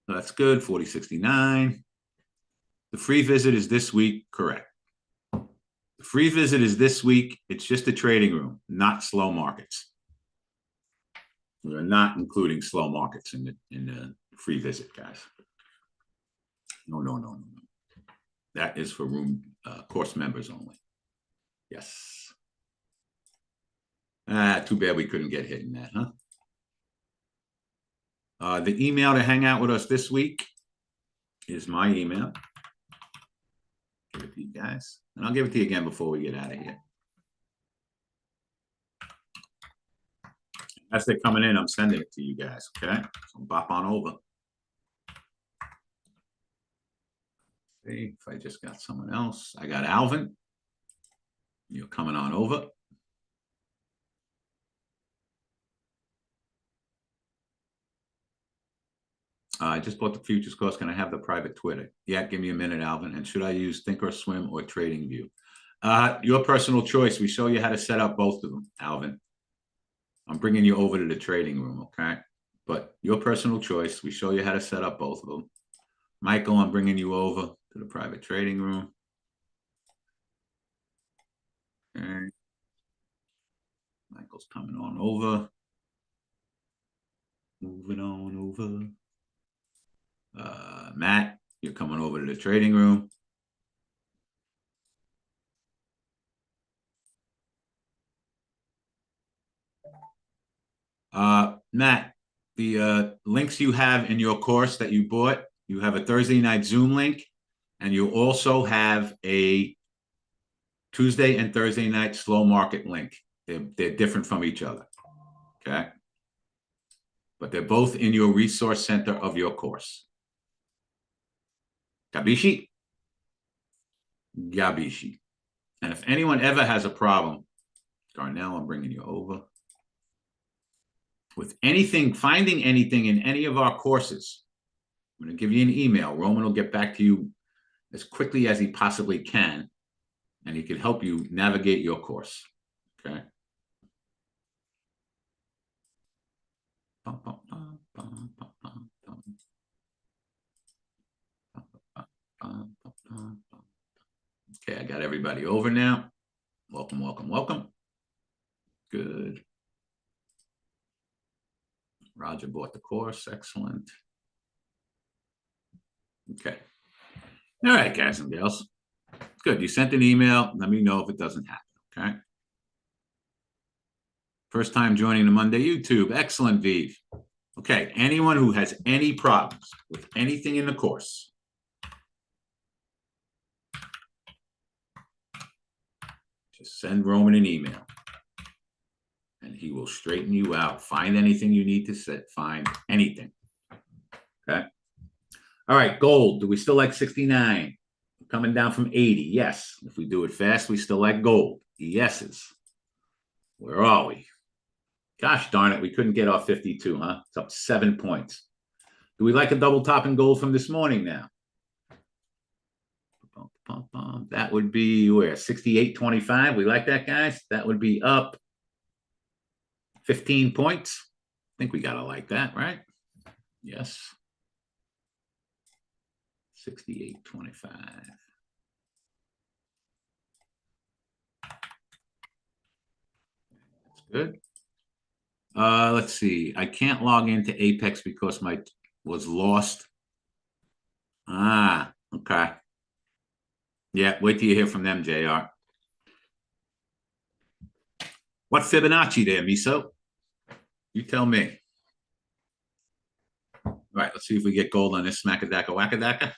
So that's good. 40.69. The free visit is this week. Correct. The free visit is this week. It's just a trading room, not slow markets. We're not including slow markets in the free visit, guys. No. That is for room course members only. Yes. Too bad we couldn't get hit in that, huh? The email to hang out with us this week is my email. Give it to you guys. And I'll give it to you again before we get out of here. As they're coming in, I'm sending it to you guys, okay? So bop on over. See if I just got someone else. I got Alvin. You're coming on over. I just bought the futures course. Can I have the private Twitter? Yeah, give me a minute, Alvin. And should I use Thinkorswim or TradingView? Your personal choice. We show you how to set up both of them, Alvin. I'm bringing you over to the trading room, okay? But your personal choice. We show you how to set up both of them. Michael, I'm bringing you over to the private trading room. Okay. Michael's coming on over. Moving on over. Matt, you're coming over to the trading room. Matt, the links you have in your course that you bought, you have a Thursday night Zoom link, and you also have a Tuesday and Thursday night slow market link. They're different from each other. Okay. But they're both in your resource center of your course. Gabishi? Gabishi. And if anyone ever has a problem, Darnell, I'm bringing you over. With anything, finding anything in any of our courses, I'm going to give you an email. Roman will get back to you as quickly as he possibly can, and he can help you navigate your course. Okay. Okay, I got everybody over now. Welcome, welcome, welcome. Good. Roger bought the course. Excellent. Okay. All right, guys and gals. Good. You sent an email. Let me know if it doesn't happen. Okay. First time joining the Monday YouTube. Excellent, Vive. Okay. Anyone who has any problems with anything in the course, just send Roman an email and he will straighten you out. Find anything you need to set. Find anything. Okay. All right. Gold. Do we still like 69? Coming down from 80. Yes. If we do it fast, we still like gold. Yeses. Where are we? Gosh darn it. We couldn't get off 52, huh? It's up 7 points. Do we like a double top in gold from this morning now? That would be where? 68.25. We like that, guys? That would be up 15 points. I think we got to like that, right? Yes. 68.25. That's good. Let's see. I can't log into Apex because my was lost. Ah, okay. Yeah, wait till you hear from them, JR. What Fibonacci there, Miso? You tell me. All right, let's see if we get gold on this smackadaka wackadaka.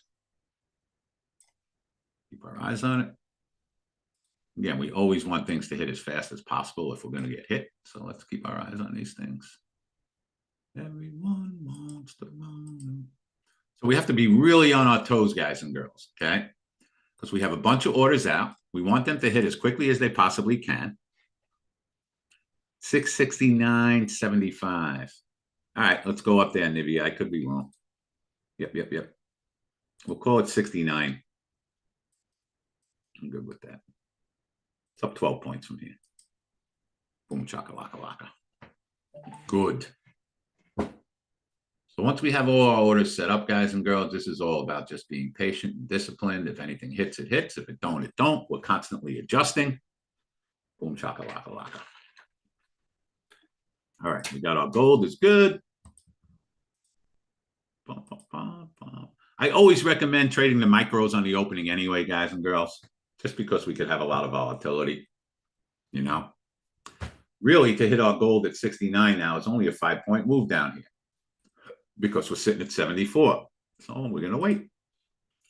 Keep our eyes on it. Again, we always want things to hit as fast as possible if we're going to get hit. So let's keep our eyes on these things. Everyone wants the moon. So we have to be really on our toes, guys and girls, okay? Because we have a bunch of orders out. We want them to hit as quickly as they possibly can. 669.75. All right, let's go up there, Nivea. I could be wrong. Yep. We'll call it 69. I'm good with that. It's up 12 points from here. Boom, chaka-laka. Good. So once we have all our orders set up, guys and girls, this is all about just being patient and disciplined. If anything hits, it hits. If it don't, it don't. We're constantly adjusting. Boom, chaka-laka. All right, we got our gold. It's good. I always recommend trading the micros on the opening anyway, guys and girls, just because we could have a lot of volatility, you know. Really, to hit our gold at 69 now is only a 5-point move down here because we're sitting at 74. So we're going to wait.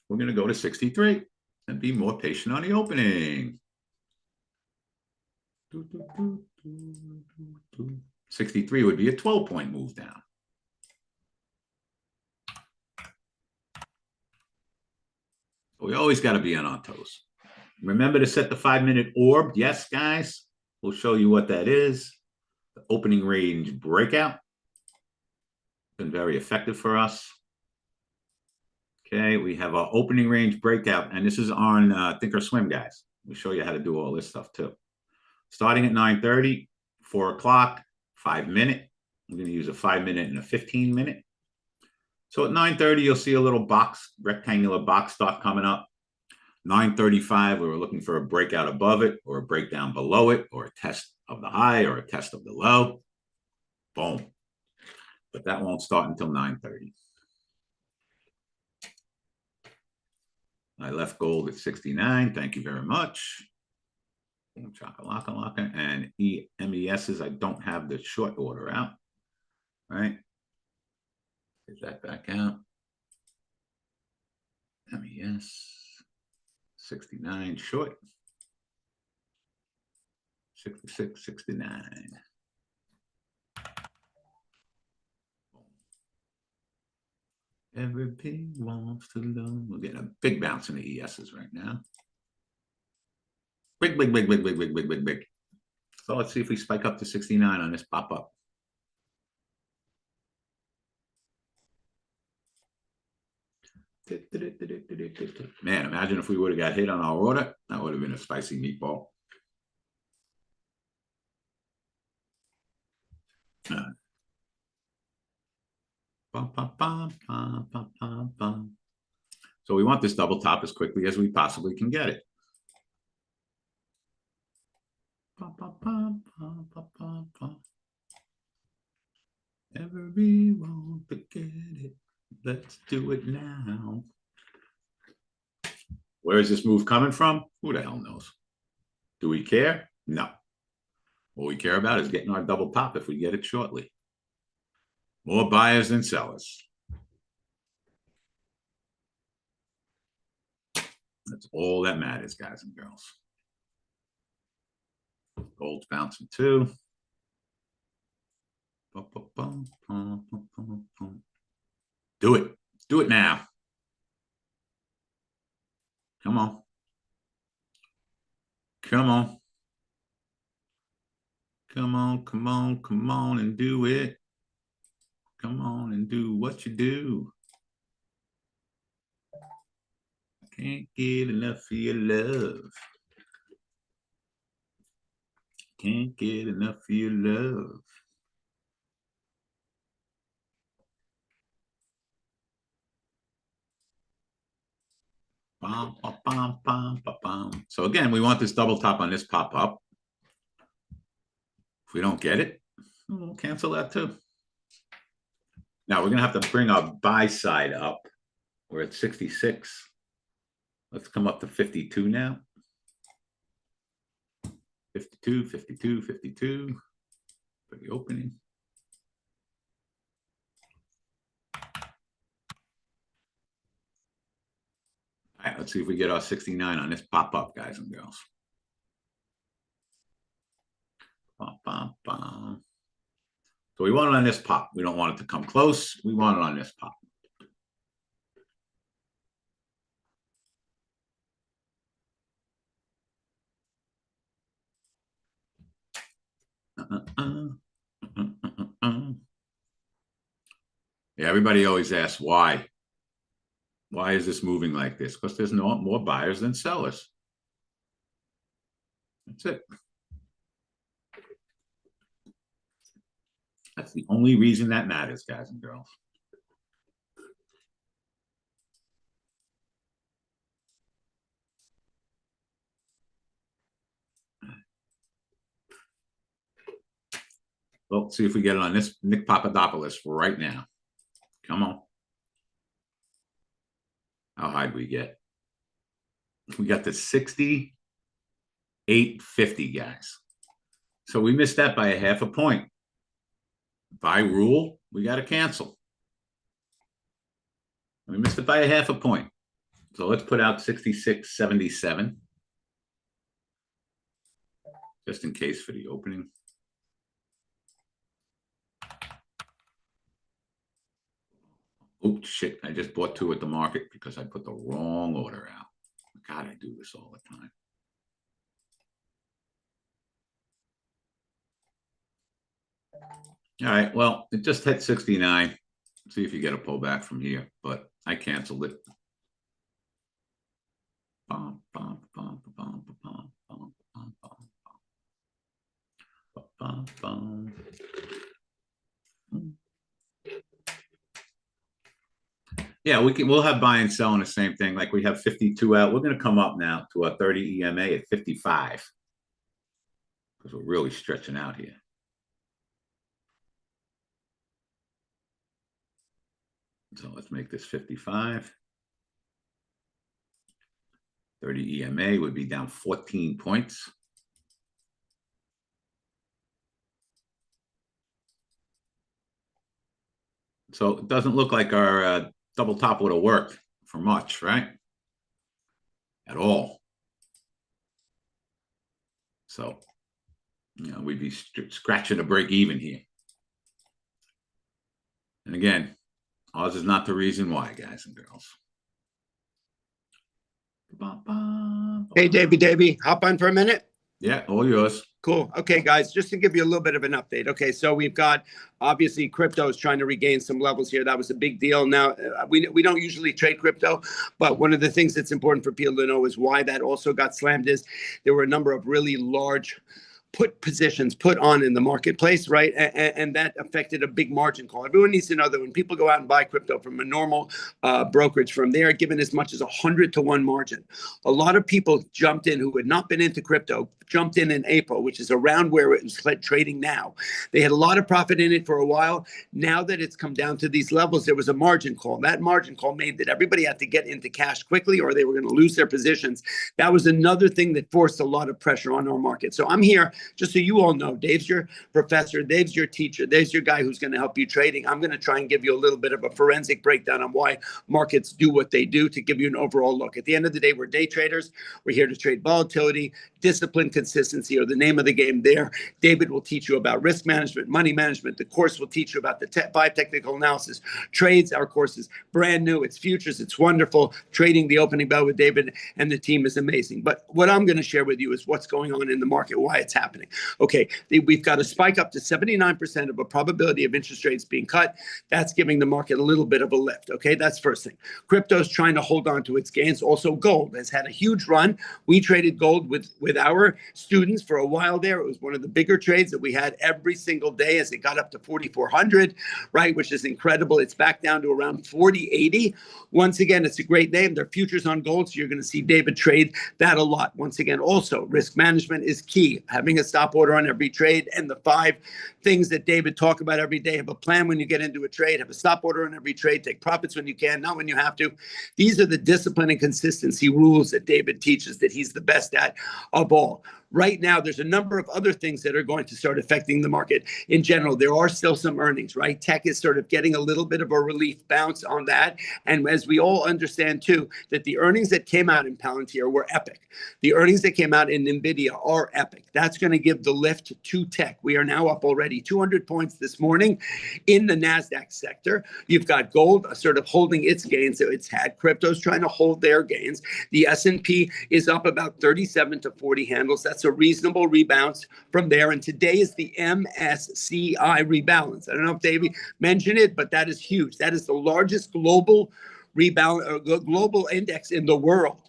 We're going to go to 63 and be more patient on the opening. 63 would be a 12-point move down. We always got to be on our toes. Remember to set the 5-minute orb. Yes, guys. We'll show you what that is. The opening range breakout. Been very effective for us. Okay, we have our opening range breakout, and this is on Thinkorswim, guys. We'll show you how to do all this stuff too. Starting at 9:30, 4 o'clock, 5-minute. I'm going to use a 5-minute and a 15-minute. So at 9:30, you'll see a little box, rectangular box start coming up. 9:35, we were looking for a breakout above it or a breakdown below it or a test of the high or a test of the low. Boom. But that won't start until 9:30. I left gold at 69. Thank you very much. Chakalaka. And MESs, I don't have the short order out. Right? Get that back out. MES 69 short. 66, 69. Everybody wants to know. We're getting a big bounce in the ESs right now. Big. So let's see if we spike up to 69 on this pop up. Man, imagine if we would have got hit on our order. That would have been a spicy meatball. So we want this double top as quickly as we possibly can get it. Everyone forget it. Let's do it now. Where is this move coming from? Who the hell knows? Do we care? No. What we care about is getting our double top if we get it shortly. More buyers than sellers. That's all that matters, guys and girls. Gold's bouncing too. Do it. Do it now. Come on. Come on. Come on and do it. Come on and do what you do. I can't get enough of your love. Can't get enough of your love. So again, we want this double top on this pop up. If we don't get it, we'll cancel that too. Now we're going to have to bring our buy side up. We're at 66. Let's come up to 52 now. 52 for the opening. All right, let's see if we get our 69 on this pop up, guys and girls. So we want it on this pop. We don't want it to come close. We want it on this pop. Yeah, everybody always asks why. Why is this moving like this? Because there's no more buyers than sellers. That's it. That's the only reason that matters, guys and girls. Well, let's see if we get it on this Nick Papadopoulos right now. Come on. How high do we get? We got the 68.50, guys. So we missed that by a half a point. By rule, we got to cancel. We missed it by a half a point. So let's put out 66.77. Just in case for the opening. Oops, shit. I just bought two at the market because I put the wrong order out. God, I do this all the time. All right, well, it just hit 69. See if you get a pullback from here, but I canceled it. Yeah, we'll have buy and sell on the same thing. Like we have 52 out. We're going to come up now to a 30 EMA at 55. because we're really stretching out here. So let's make this 55. 30 EMA would be down 14 points. So it doesn't look like our double top would have worked for much, right? At all. So, we'd be scratching a break even here. And again, ours is not the reason why, guys and girls. Hey, Davey, hop on for a minute. Yeah, all yours. Cool. Okay, guys, just to give you a little bit of an update. Okay, so we've got, obviously, crypto is trying to regain some levels here. That was a big deal. Now, we don't usually trade crypto, but one of the things that's important for people to know is why that also got slammed is there were a number of really large positions put on in the marketplace, right? And that affected a big margin call. Everyone needs to know that when people go out and buy crypto from a normal brokerage firm, they are given as much as 100-to-1 margin. A lot of people jumped in who had not been into crypto, jumped in April, which is around where it was trading now. They had a lot of profit in it for a while. Now that it's come down to these levels, there was a margin call. That margin call made that everybody had to get into cash quickly or they were going to lose their positions. That was another thing that forced a lot of pressure on our market. So I'm here just so you all know, Dave's your professor, Dave's your teacher, Dave's your guy who's going to help you trading. I'm going to try and give you a little bit of a forensic breakdown on why markets do what they do to give you an overall look. At the end of the day, we're day traders. We're here to trade volatility, discipline, consistency are the name of the game there. David will teach you about risk management, money management. The course will teach you about the 5 technical analysis. Trades, our course is brand new. It's futures. It's wonderful. Trading the opening bell with David and the team is amazing. But what I'm going to share with you is what's going on in the market, why it's happening. Okay, we've got a spike up to 79% of a probability of interest rates being cut. That's giving the market a little bit of a lift. Okay, that's first thing. Crypto's trying to hold on to its gains. Also, gold has had a huge run. We traded gold with our students for a while there. It was one of the bigger trades that we had every single day as it got up to 4,400, right, which is incredible. It's back down to around 40.80. Once again, it's a great name. They're futures on gold, so you're going to see David trade that a lot. Once again, also, risk management is key. Having a stop order on every trade and the 5 things that David talk about every day. Have a plan when you get into a trade, have a stop order on every trade, take profits when you can, not when you have to. These are the discipline and consistency rules that David teaches that he's the best at of all. Right now, there's a number of other things that are going to start affecting the market in general. There are still some earnings, right? Tech is sort of getting a little bit of a relief bounce on that. And as we all understand, too, that the earnings that came out in Palantir were epic. The earnings that came out in NVIDIA are epic. That's going to give the lift to tech. We are now up already 200 points this morning in the NASDAQ sector. You've got gold sort of holding its gains. So it's had cryptos trying to hold their gains. The S&P is up about 37 to 40 handles. That's a reasonable rebalance from there. And today is the MSCI rebalance. I don't know if Davey mentioned it, but that is huge. That is the largest global global index in the world.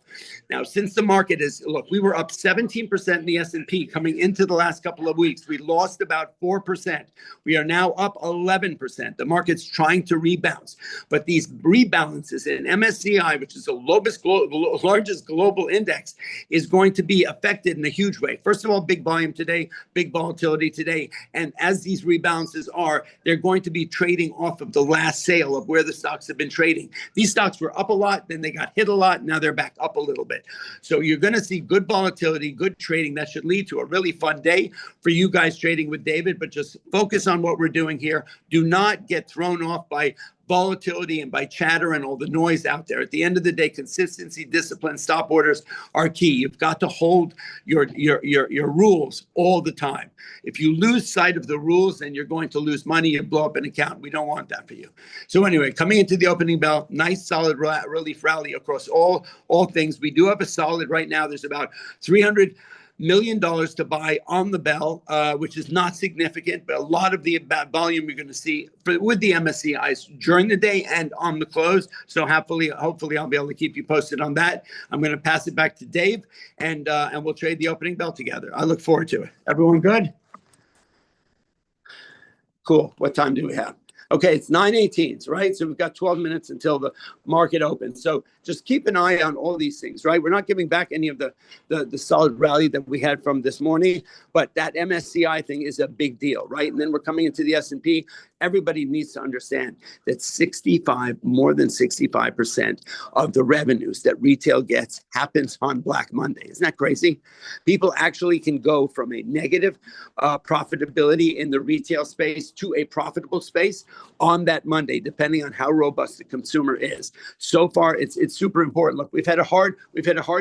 Now, since the market is, look, we were up 17% in the S&P coming into the last couple of weeks. We lost about 4%. We are now up 11%. The market's trying to rebalance. But these rebalances in MSCI, which is the largest global index, is going to be affected in a huge way. First of all, big volume today, big volatility today. And as these rebalances are, they're going to be trading off of the last sale of where the stocks have been trading. These stocks were up a lot, then they got hit a lot, now they're back up a little bit. So you're going to see good volatility, good trading. That should lead to a really fun day for you guys trading with David, but just focus on what we're doing here. Do not get thrown off by volatility and by chatter and all the noise out there. At the end of the day, consistency, discipline, stop orders are key. You've got to hold your rules all the time. If you lose sight of the rules, then you're going to lose money and blow up an account. We don't want that for you. So anyway, coming into the opening bell, nice solid relief rally across all things. We do have a solid right now. There's about $300 million to buy on the bell, which is not significant, but a lot of the volume you're going to see with the MSCIs during the day and on the close. So hopefully I'll be able to keep you posted on that. I'm going to pass it back to Dave, and we'll trade the opening bell together. I look forward to it. Everyone good? Cool. What time do we have? Okay, it's 9:18, right? So we've got 12 minutes until the market opens. So just keep an eye on all these things, right? We're not giving back any of the solid rally that we had from this morning, but that MSCI thing is a big deal, right? And then we're coming into the S&P. Everybody needs to understand that more than 65% of the revenues that retail gets happens on Black Monday. Isn't that crazy? People actually can go from a negative profitability in the retail space to a profitable space on that Monday, depending on how robust the consumer is. So far, it's super important. Look, we've had a hard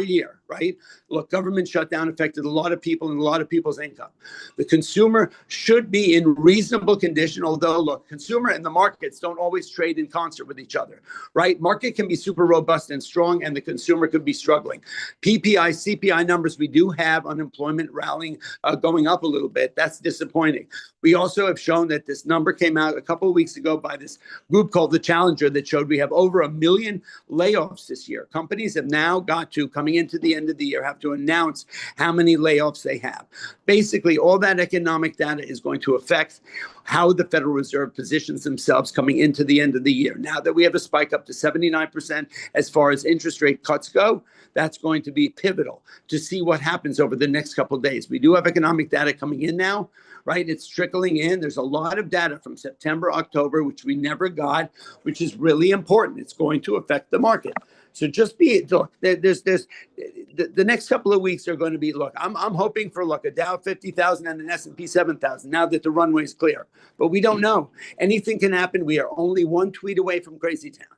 year, right? Look, government shutdown affected a lot of people and a lot of people's income. The consumer should be in reasonable condition, although look, consumer and the markets don't always trade in concert with each other, right? Market can be super robust and strong, and the consumer could be struggling. PPI, CPI numbers, we do have unemployment rallying, going up a little bit. That's disappointing. We also have shown that this number came out a couple of weeks ago by this group called the Challenger that showed we have over 1 million layoffs this year. Companies have now got to, coming into the end of the year, have to announce how many layoffs they have. Basically, all that economic data is going to affect how the Federal Reserve positions themselves coming into the end of the year. Now that we have a spike up to 79% as far as interest rate cuts go, that's going to be pivotal to see what happens over the next couple of days. We do have economic data coming in now, right? It's trickling in. There's a lot of data from September, October, which we never got, which is really important. It's going to affect the market. So just look, the next couple of weeks are going to be, look, I'm hoping for a Dow 50,000 and an S&P 7,000 now that the runway is clear, but we don't know. Anything can happen. We are only one tweet away from crazy town.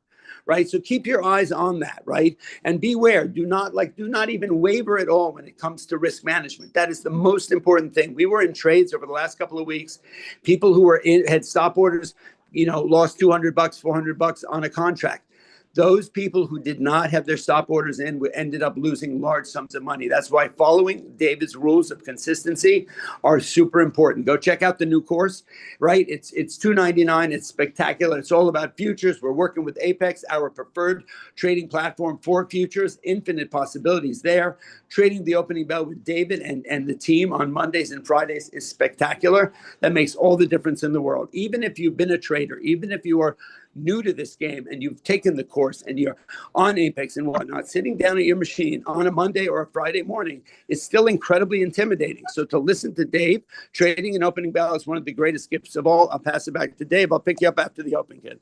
Right. So keep your eyes on that. Right. And beware. Do not even waver at all when it comes to risk management. That is the most important thing. We were in trades over the last couple of weeks. People who had stop orders, lost $200, $400 on a contract. Those people who did not have their stop orders in ended up losing large sums of money. That's why following David's rules of consistency are super important. Go check out the new course, right? It's $299. It's spectacular. It's all about futures. We're working with Apex, our preferred trading platform for futures. Infinite possibilities there. Trading the opening bell with David and the team on Mondays and Fridays is spectacular. That makes all the difference in the world. Even if you've been a trader, even if you are new to this game and you've taken the course and you're on Apex and whatnot, sitting down at your machine on a Monday or a Friday morning is still incredibly intimidating. So to listen to Dave trading an opening bell is one of the greatest gifts of all. I'll pass it back to Dave. I'll pick you up after the open, kid.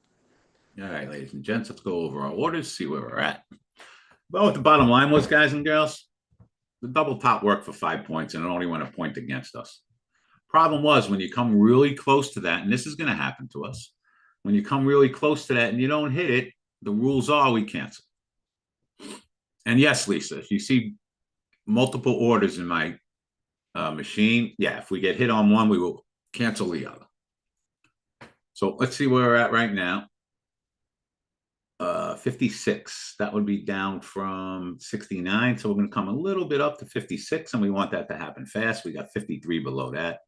All right, ladies and gents, let's go over our orders, see where we're at. Well, what the bottom line was, guys and girls, the double top worked for 5 points and it only went a point against us. Problem was when you come really close to that, and this is going to happen to us, when you come really close to that and you don't hit it, the rules are we cancel. And yes, Lisa, if you see multiple orders in my machine, yeah, if we get hit on one, we will cancel the other. So let's see where we're at right now. 56, that would be down from 69. So we're going to come a little bit up to 56, and we want that to happen fast. We got 53 below that.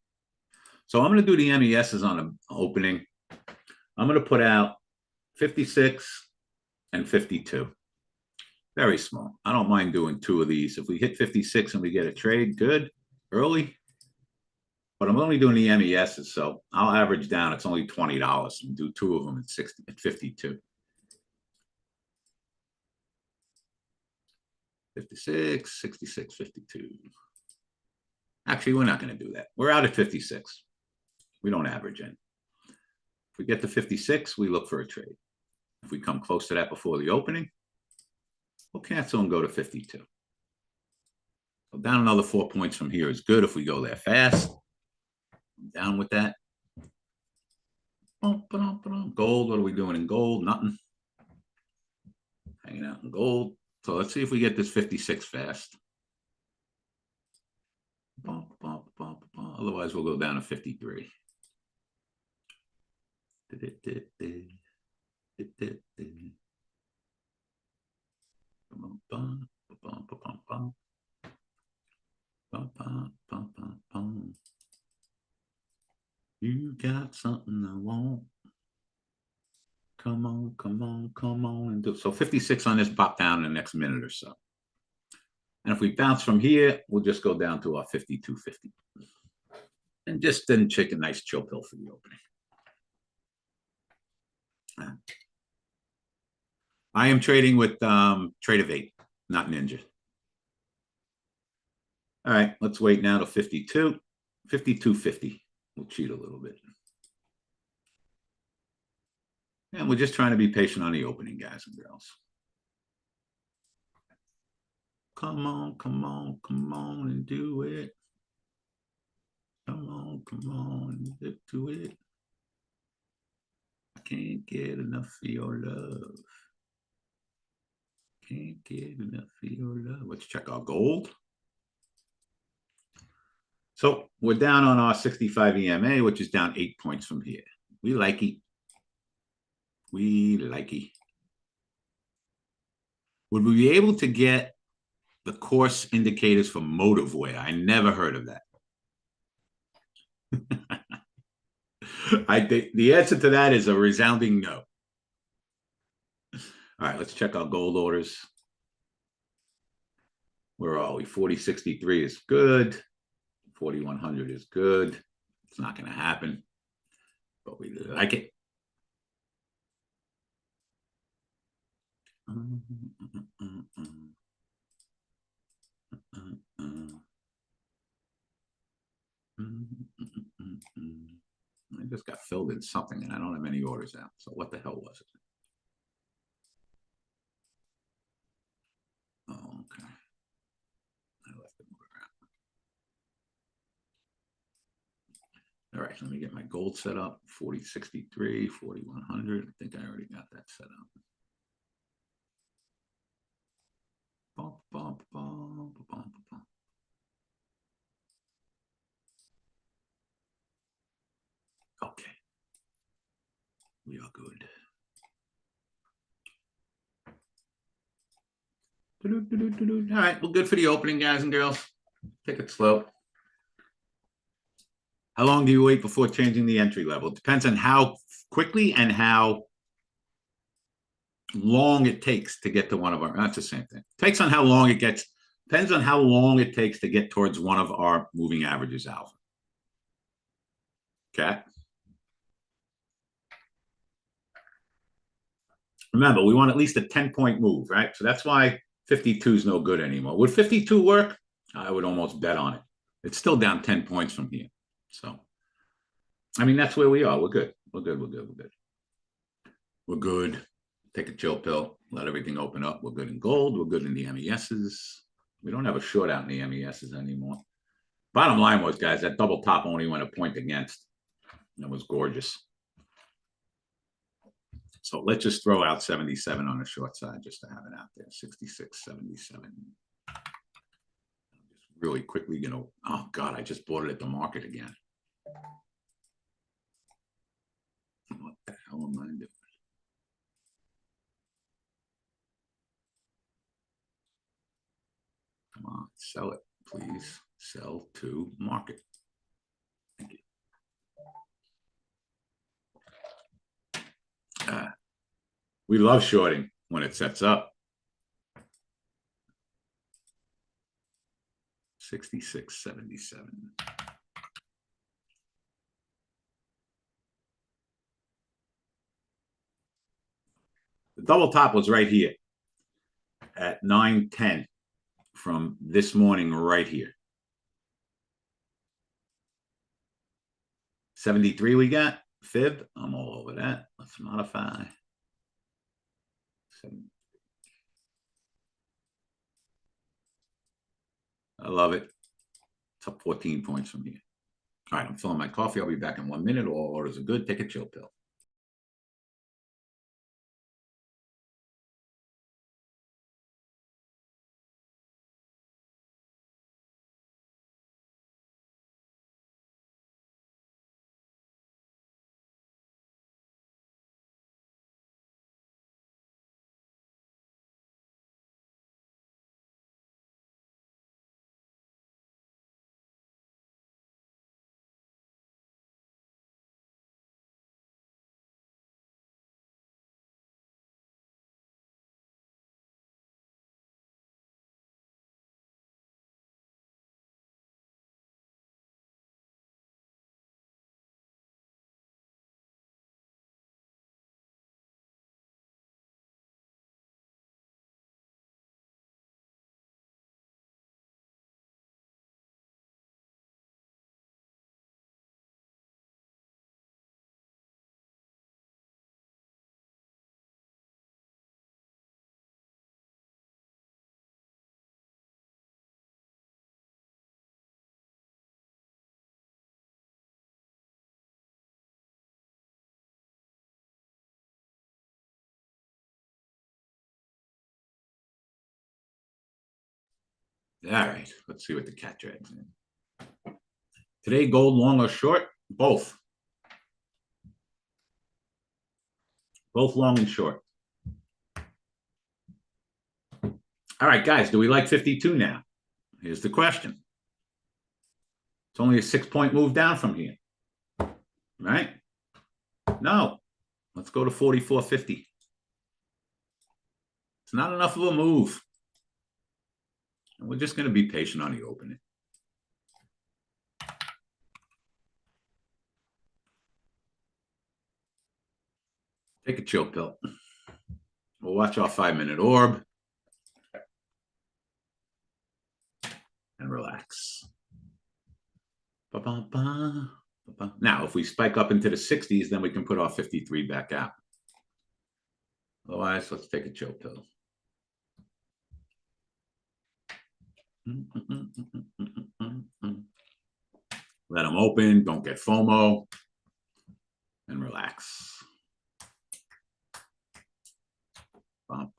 So I'm going to do the MESs on the opening. I'm going to put out 56 and 52. Very small. I don't mind doing two of these. If we hit 56 and we get a trade, good, early. But I'm only doing the MESs, so I'll average down. It's only $20 and do two of them at 52. 56, 66, 52. Actually, we're not going to do that. We're out at 56. We don't average in. If we get to 56, we look for a trade. If we come close to that before the opening, we'll cancel and go to 52. So down another 4 points from here is good if we go there fast. I'm down with that. Gold, what are we doing in gold? Nothing. Hanging out in gold. So let's see if we get this 56 fast. Otherwise, we'll go down to 53. You got something I want. Come on, come on, come on. And do so 56 on this, pop down in the next minute or so. And if we bounce from here, we'll just go down to our 52.50. And just then take a nice chill pill for the opening. I am trading with Trade of 8, not Ninja. All right, let's wait now to 52. 52.50. We'll cheat a little bit. And we're just trying to be patient on the opening, guys and girls. Come on, come on, come on and do it. Come on, and get to it. I can't get enough of your love. Can't get enough of your love. Let's check our gold. So we're down on our 65 EMA, which is down 8 points from here. We like it. We like it. Would we be able to get the course indicators for motive wear? I never heard of that. I think the answer to that is a resounding no. All right, let's check our gold orders. Where are we? 4063 is good. 4100 is good. It's not going to happen, but we like it. I just got filled in something and I don't have any orders out. So what the hell was it? Oh, okay. I left the order out. All right, let me get my gold set up. 4063, 4100. I think I already got that set up. Bump, bump, bump, bump, bump. Okay. We are good. All right, well, good for the opening, guys and girls. Take it slow. How long do you wait before changing the entry level? It depends on how quickly and how long it takes to get to one of our, that's the same thing. Takes on how long it gets, depends on how long it takes to get towards one of our moving averages alpha. Okay. Remember, we want at least a 10-point move, right? So that's why 52 is no good anymore. Would 52 work? I would almost bet on it. It's still down 10 points from here. So, I mean, that's where we are. We're good. We're good. We're good. We're good. We're good. Take a chill pill. Let everything open up. We're good in gold. We're good in the MESs. We don't have a short out in the MESs anymore. Bottom line was, guys, that double top only went a point against. It was gorgeous. So let's just throw out 77 on the short side just to have it out there. 66, 77. Just really quickly, oh God, I just bought it at the market again. What the hell am I doing? Come on, sell it, please. Sell to market. Thank you. We love shorting when it sets up. 66.77. The double top was right here at 9:10 from this morning right here. 73 we got. Fib, I'm all over that. Let's modify. I love it. It's up 14 points from here. All right, I'm filling my coffee. I'll be back in 1 minute. All orders are good. Take a chill pill. All right, let's see what the cat drags in. Today, gold long or short? Both. Both long and short. All right, guys, do we like 52 now? Here's the question. It's only a 6-point move down from here, right? No, let's go to 44.50. It's not enough of a move. And we're just going to be patient on the opening. Take a chill pill. We'll watch our 5-minute orb and relax. Now, if we spike up into the 60s, then we can put our 53 back out. Otherwise, let's take a chill pill. Let them open. Don't get FOMO. And relax. Well,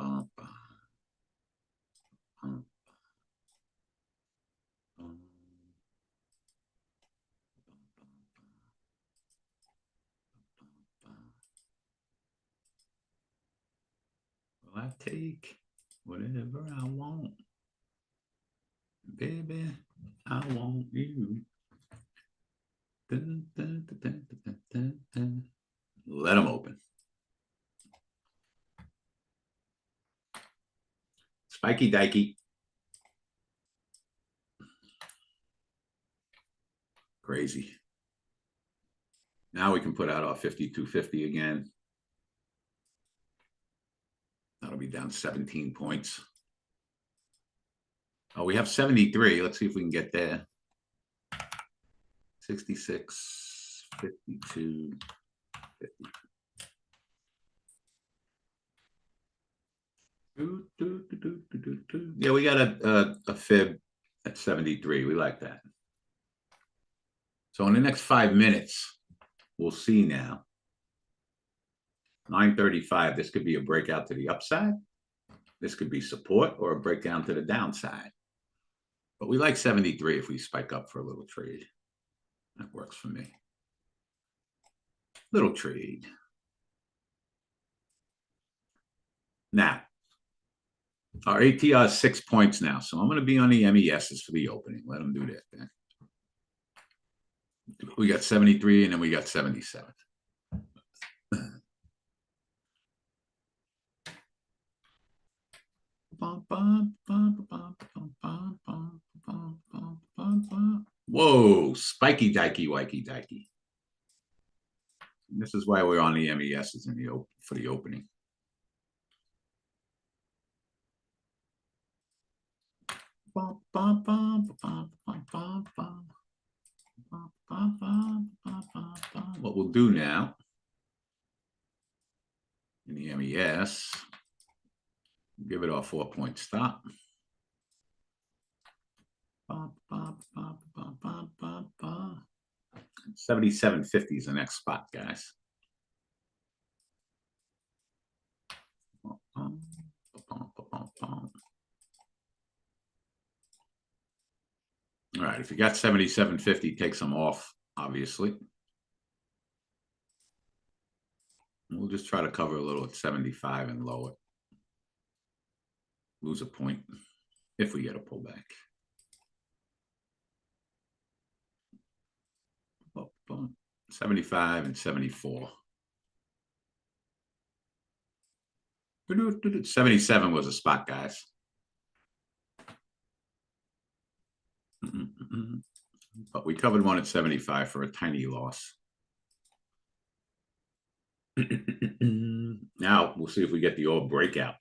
I take whatever I want. Baby, I want you. Dun, dun, dun, dun, dun, dun. Let them open. Spiky dikey. Crazy. Now we can put out our 52.50 again. That'll be down 17 points. Oh, we have 73. Let's see if we can get there. 66, 52, 50. Yeah, we got a fib at 73. We like that. So in the next 5 minutes, we'll see now. 9:35, this could be a breakout to the upside. This could be support or a breakdown to the downside. But we like 73 if we spike up for a little trade. That works for me. Little trade. Now, our ATR is 6 points now, so I'm going to be on the MESs for the opening. Let them do that then. We got 73 and then we got 77. Whoa, spiky dikey, wikey dikey. This is why we're on the MESs in the for the opening. What we'll do now in the MES, give it our 4-point stop. 77.50 is the next spot, guys. All right, if you got 77.50, take some off, obviously. We'll just try to cover a little at 75 and lower. Lose a point if we get a pullback. 75 and 74. 77 was a spot, guys. But we covered one at 75 for a tiny loss. Now we'll see if we get the old breakout.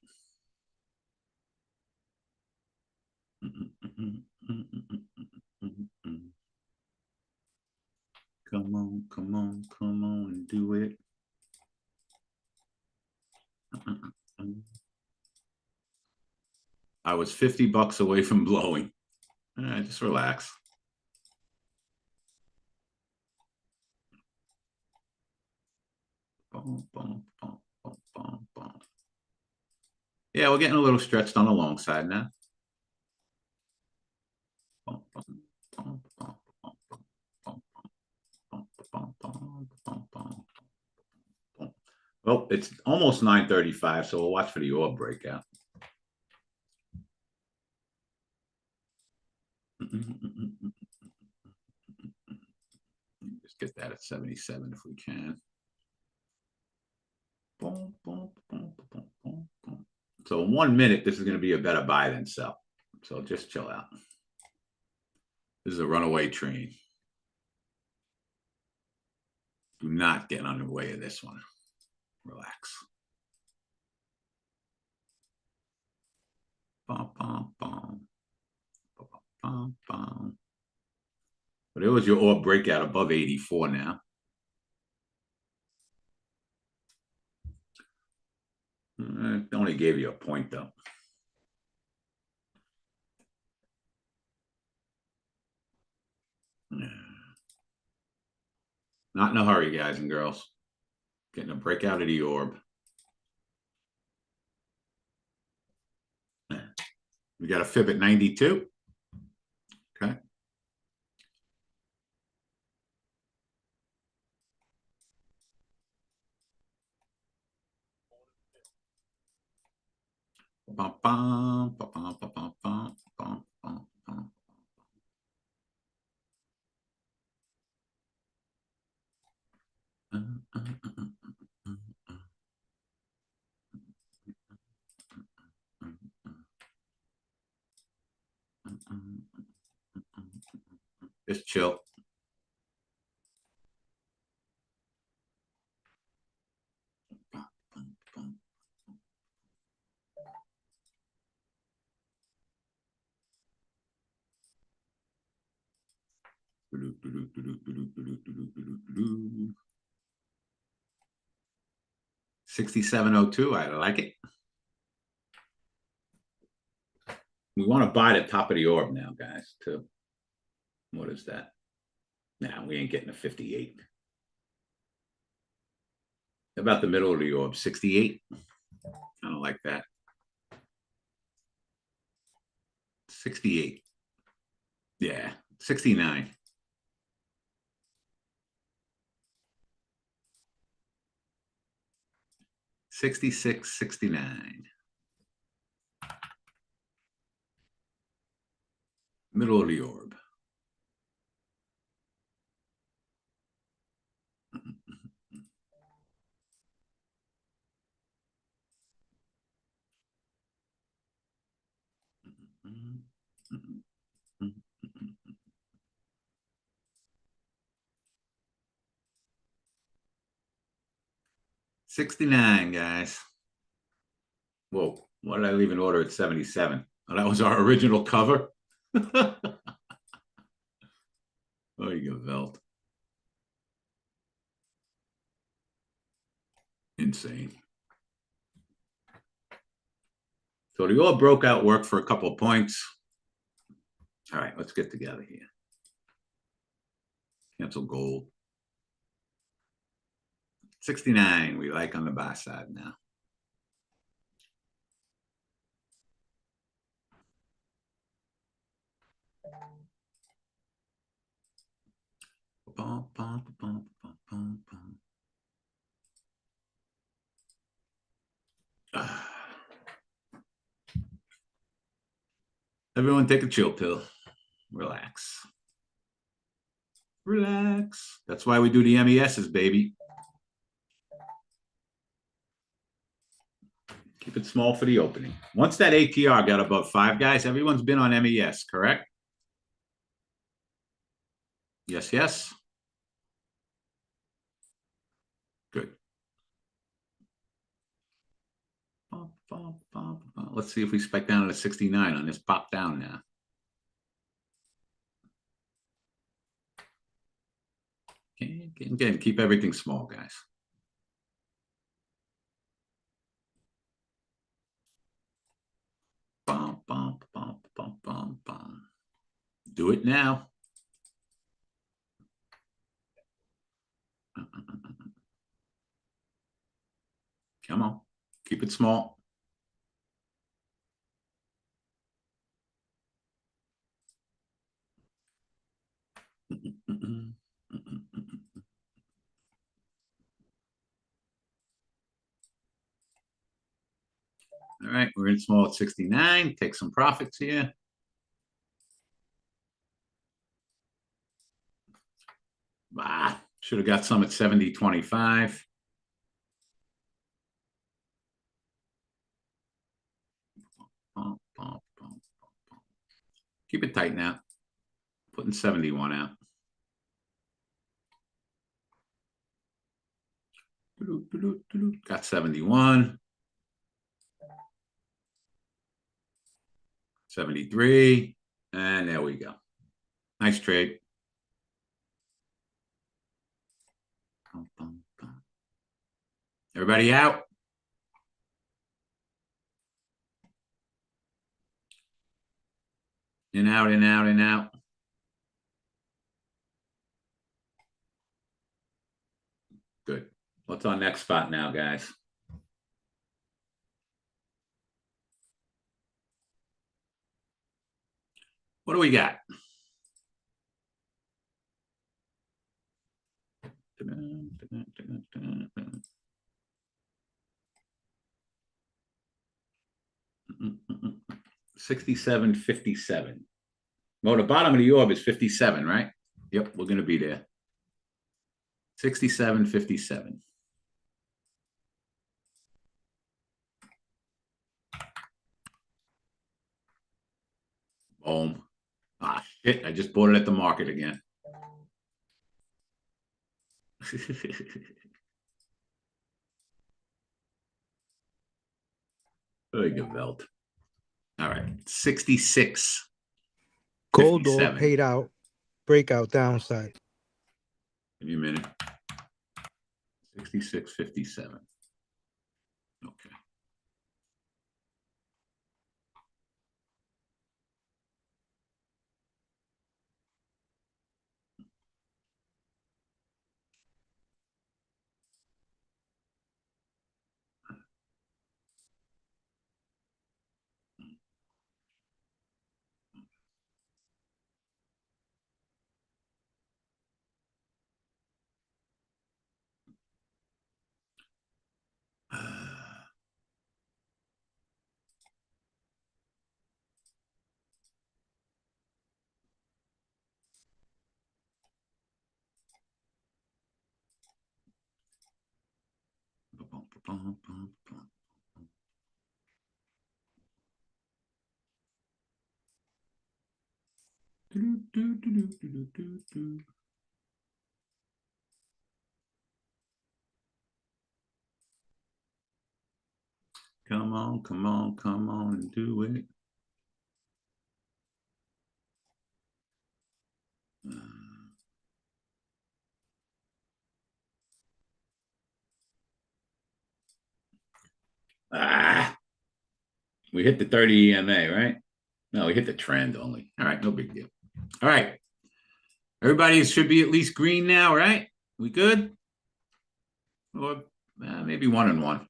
Come on, come on, come on and do it. I was $50 away from blowing. All right, just relax. Yeah, we're getting a little stretched on the long side now. Well, it's almost 9:35, so we'll watch for the orb breakout. Just get that at 77 if we can. So in 1 minute, this is going to be a better buy than sell. So just chill out. This is a runaway train. Do not get on the way of this one. Relax. Bum, bum, bum. Bum, bum, bum. But it was your orb breakout above 84 now. It only gave you a point, though. Not in a hurry, guys and girls. Getting a breakout of the orb. We got a fib at 92. Okay. Bum, bum, bum, bum, bum, bum, bum, bum, bum. Just chill. $67.02. I like it. We want to buy the top of the orb now, guys, too. What is that? Nah, we ain't getting a 58. How about the middle of the orb? 68. I don't like that. 68. Yeah, 69. $66, $69. Middle of the orb. $69, guys. Whoa, why did I leave an order at 77? Oh, that was our original cover. Oh, you go, Velt. Insane. So the all broke out work for a couple of points. All right, let's get together here. Cancel gold. 69, we like on the buy side now. Bum, bum, bum, bum, bum, bum. Everyone take a chill pill. Relax. Relax. That's why we do the MESs, baby. Keep it small for the opening. Once that ATR got above 5, guys, everyone's been on MES, correct? Yes, yes. Good. Let's see if we spec down to 69 on this pop down now. Again, keep everything small, guys. Bum, bum, bum, bum, bum, bum. Do it now. Come on. Keep it small. All right, we're in small at 69. Take some profits here. Should have got some at 70.25. Keep it tight now. Putting 71 out. Got 71. 73. And there we go. Nice trade. Everybody out? In, out, in, out, in, out. Good. What's our next spot now, guys? What do we got? 67.57. Well, the bottom of the orb is 57, right? Yep, we're going to be there. 67.57. Boom. Ah, shit. I just bought it at the market again. Very good belt. All right. 66. Gold 57. orb paid out. Breakout downside. Give me a minute. 66.57. Okay. Come on, come on, come on and do it. We hit the 30 EMA, right? No, we hit the trend only. All right, no big deal. All right. Everybody should be at least green now, right? We good? Or maybe 1 and 1.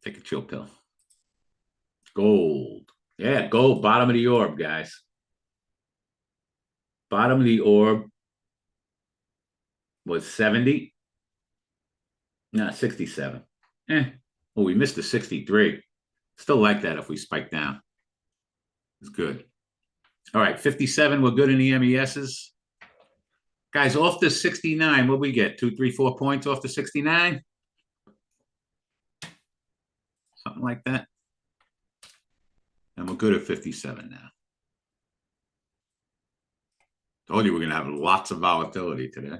Take a chill pill. Gold. Yeah, gold. Bottom of the orb, guys. Bottom of the orb was 70. No, 67. Oh, we missed the 63. Still like that if we spike down. It's good. All right, 57. We're good in the MESs. Guys, off the 69, what we get? 2, 3, 4 points off the 69? Something like that. And we're good at 57 now. Told you we're going to have lots of volatility today.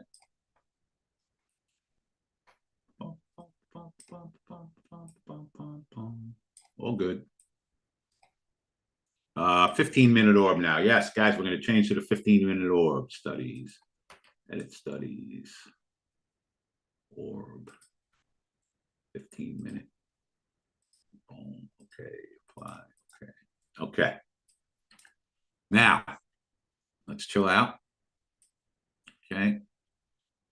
All good. 15-minute orb now. Yes, guys, we're going to change to the 15-minute orb studies. Edit studies. Orb. 15-minute. Boom. Okay. Apply. Okay. Okay. Now, let's chill out. Okay.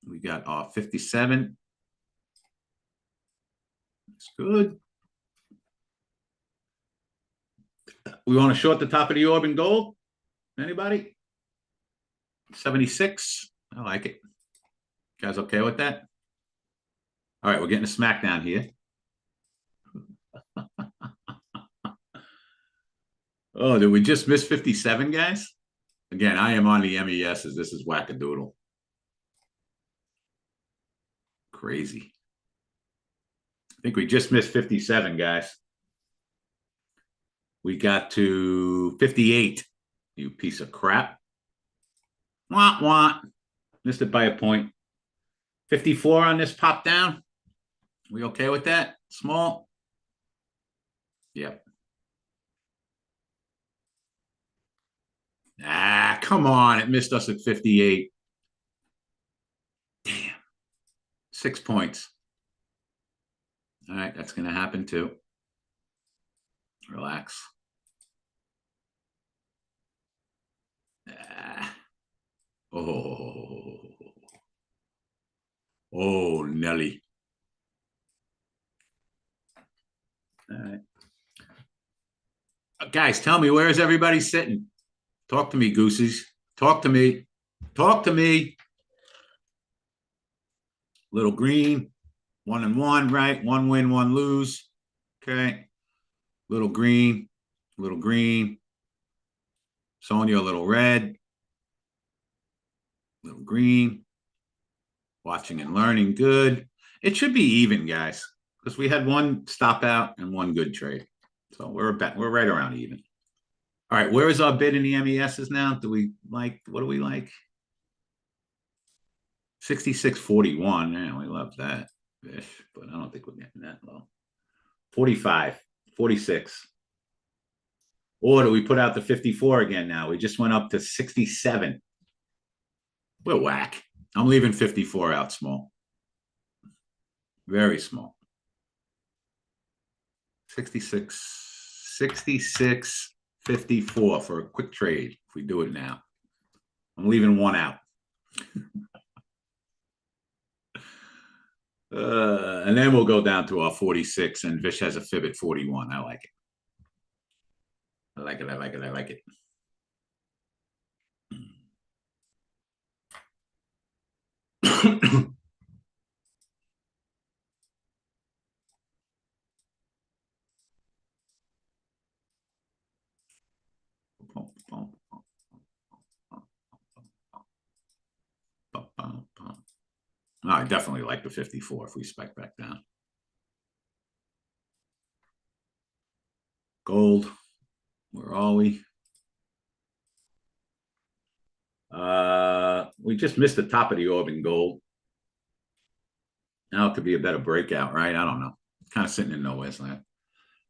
We got our 57. That's good. We want to short the top of the orb in gold? Anybody? 76. I like it. You guys okay with that? All right, we're getting a smackdown here. Oh, did we just miss 57, guys? Again, I am on the MESs. This is wackadoodle. Crazy. I think we just missed 57, guys. We got to 58. You piece of crap. Wah, wah. Missed it by a point. 54 on this pop down. We okay with that? Small? Yep. Ah, come on. It missed us at 58. Damn. 6 points. All right, that's going to happen too. Relax. Ah. Oh. Oh, Nelly. All right. Guys, tell me, where is everybody sitting? Talk to me, goosies. Talk to me. Talk to me. Little green, 1-1, right? One win, one lose. Okay. Little green, little green. Sonia, a little red. Little green. Watching and learning, good. It should be even, guys, because we had one stop out and one good trade. So we're right around even. All right, where is our bid in the MESs now? Do we like, what do we like? 66.41. Yeah, we love that. Ish, but I don't think we're getting that low. 45, 46. Or do we put out the 54 again now? We just went up to 67. We're whack. I'm leaving 54 out small. Very small. 66, 54 for a quick trade if we do it now. I'm leaving one out. And then we'll go down to our 46, and Vish has a fib at 41. I like it. I like it. I like it. I like it. I definitely like the 54 if we spec back down. Gold. Where are we? We just missed the top of the orb in gold. Now it could be a better breakout, right? I don't know. It's kind of sitting in nowhere's land.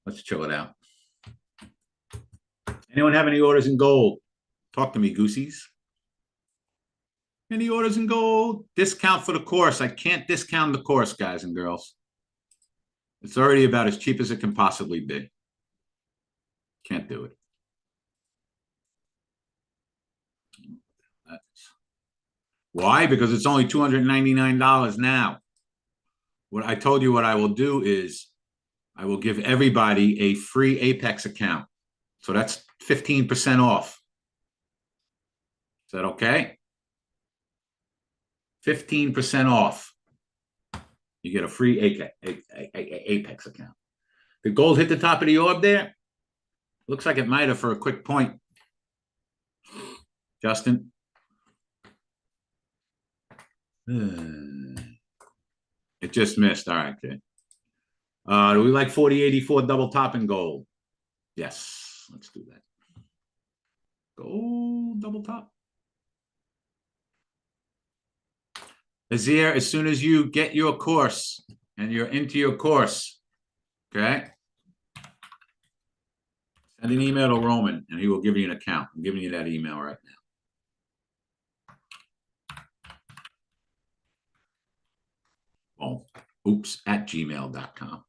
Let's chill it out. Anyone have any orders in gold? Talk to me, goosies. Any orders in gold? Discount for the course. I can't discount the course, guys and girls. It's already about as cheap as it can possibly be. Can't do it. Why? Because it's only $299 now. What I told you what I will do is I will give everybody a free Apex account. So that's 15% off. Is that okay? 15% off. You get a free Apex account. The gold hit the top of the orb there. Looks like it might have for a quick point. Justin. It just missed. All right, okay. Do we like 4084 double top in gold? Yes, let's do that. Gold double top. Azir, as soon as you get your course and you're into your course, okay, send an email to Roman and he will give you an account. I'm giving you that email right now. Oh, oops, at gmail.com.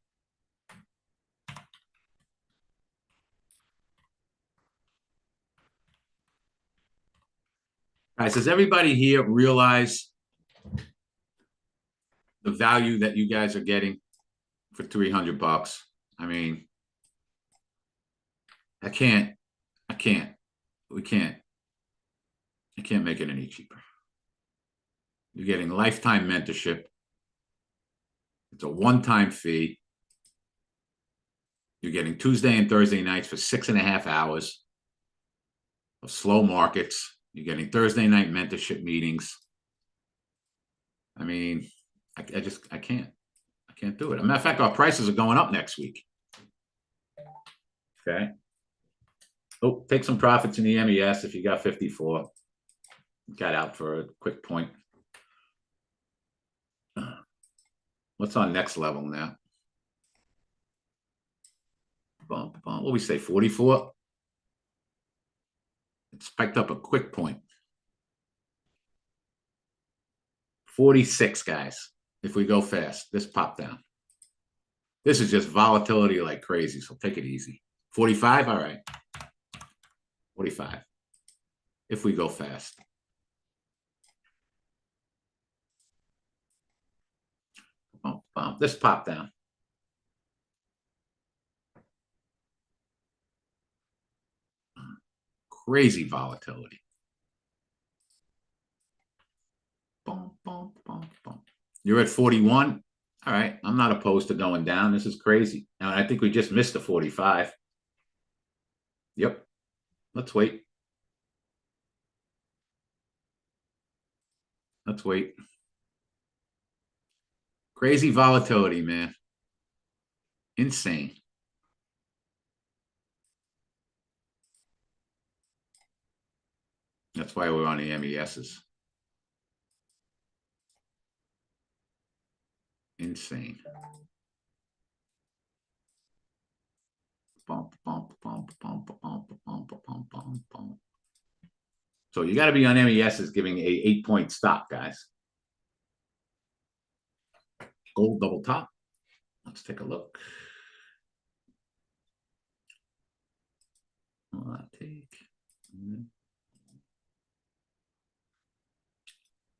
Guys, does everybody here realize the value that you guys are getting for $300? I mean, we can't make it any cheaper. You're getting lifetime mentorship. It's a one-time fee. You're getting Tuesday and Thursday nights for 6.5 hours. of slow markets. You're getting Thursday night mentorship meetings. I mean, I can't do it. As a matter of fact, our prices are going up next week. Okay. Oh, take some profits in the MES if you got 54. Got out for a quick point. What's our next level now? What do we say, 44? It spiked up a quick point. 46, guys. If we go fast, this popped down. This is just volatility like crazy, so take it easy. 45, all right. 45. If we go fast. This popped down. Crazy volatility. You're at 41. All right. I'm not opposed to going down. This is crazy. Now, I think we just missed the 45. Yep. Let's wait. Let's wait. Crazy volatility, man. Insane. That's why we're on the MESs. Insane. So you got to be on MESs giving a 8-point stop, guys. Gold double top. Let's take a look.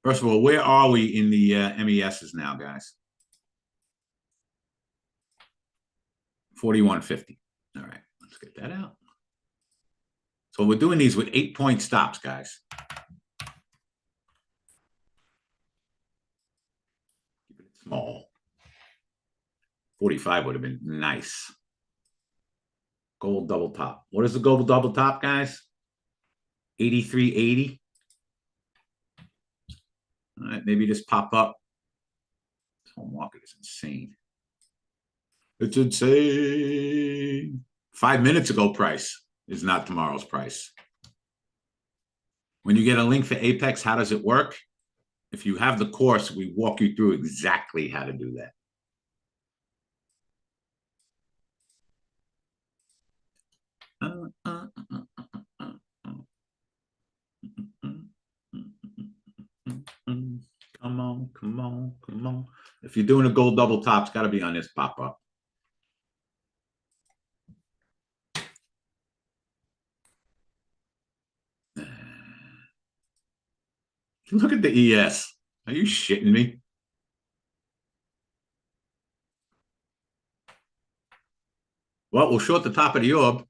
First of all, where are we in the MESs now, guys? 41.50. All right, let's get that out. So we're doing these with 8-point stops, guys. Keep it small. 45 would have been nice. Gold double top. What is the gold double top, guys? 83.80. All right, maybe just pop up. This whole market is insane. It's insane. 5 minutes ago price is not tomorrow's price. When you get a link for Apex, how does it work? If you have the course, we walk you through exactly how to do that. Come on, come on, come on. If you're doing a gold double top, it's got to be on this pop up. Look at the ES. Are you shitting me? Well, we'll short the top of the orb.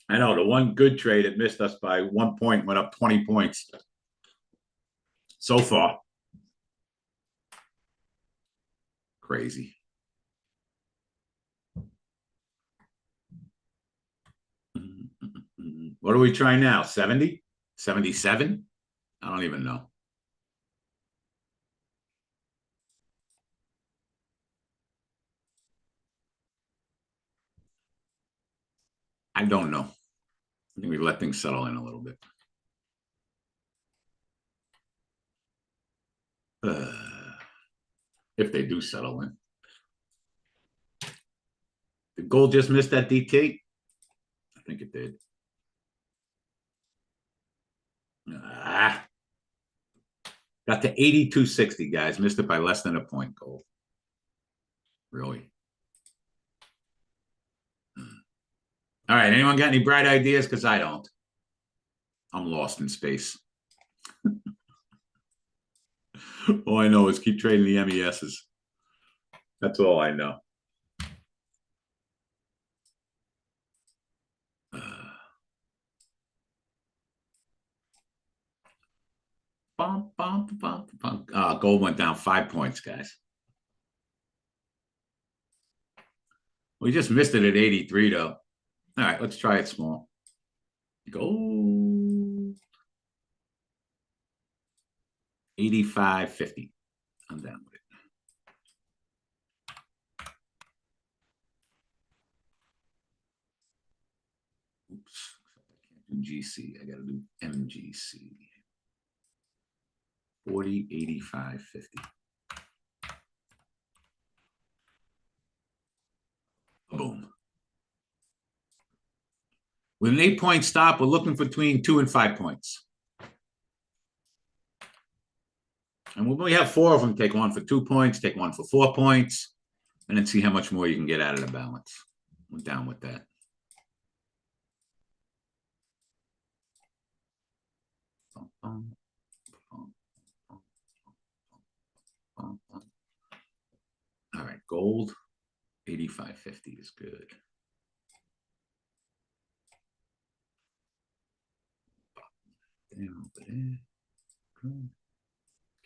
I know the one good trade that missed us by 1 point went up 20 points so far. Crazy. What are we trying now? 70? 77? I don't even know. I don't know. I think we let things settle in a little bit. If they do settle in. Did gold just miss that DT? I think it did. Got to 82.60, guys. Missed it by less than a point, gold. Really? All right. Anyone got any bright ideas? Because I don't. I'm lost in space. All I know is keep trading the MESs. That's all I know. Gold went down 5 points, guys. We just missed it at 83 though. All right, let's try it small. Gold. 85.50. I'm down with it. Oops. I can't do GC. I got to do MGC. 40, 85, 50. Boom. With an 8-point stop, we're looking between 2 and 5 points. And when we have 4 of them, take one for 2 points, take one for 4 points, and then see how much more you can get out of the balance. I'm down with that. All right, gold, 85.50 is good.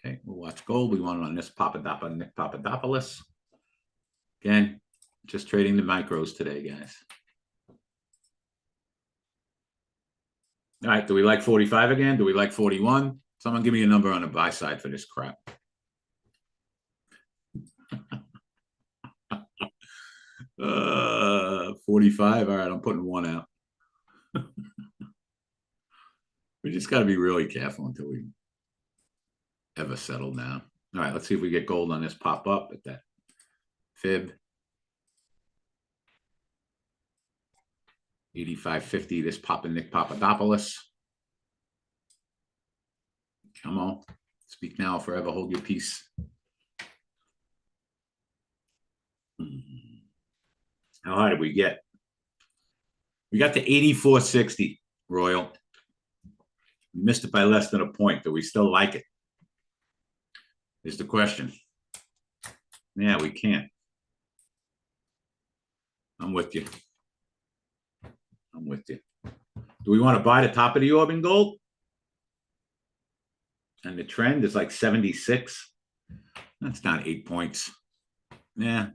Okay, we'll watch gold. We want it on this Nick Papadopoulos. Again, just trading the micros today, guys. All right, do we like 45 again? Do we like 41? Someone give me a number on the buy side for this crap. 45. All right, I'm putting one out. We just got to be really careful until we ever settle down. All right, let's see if we get gold on this pop up at that fib. 85.50, this popping Nick Papadopoulos. Come on. Speak now, forever hold your peace. How high did we get? We got to 84.60, Royal. We missed it by less than a point. Do we still like it? Is the question. Yeah, we can't. I'm with you. I'm with you. Do we want to buy the top of the orb in gold? And the trend is like 76. That's down 8 points. Yeah.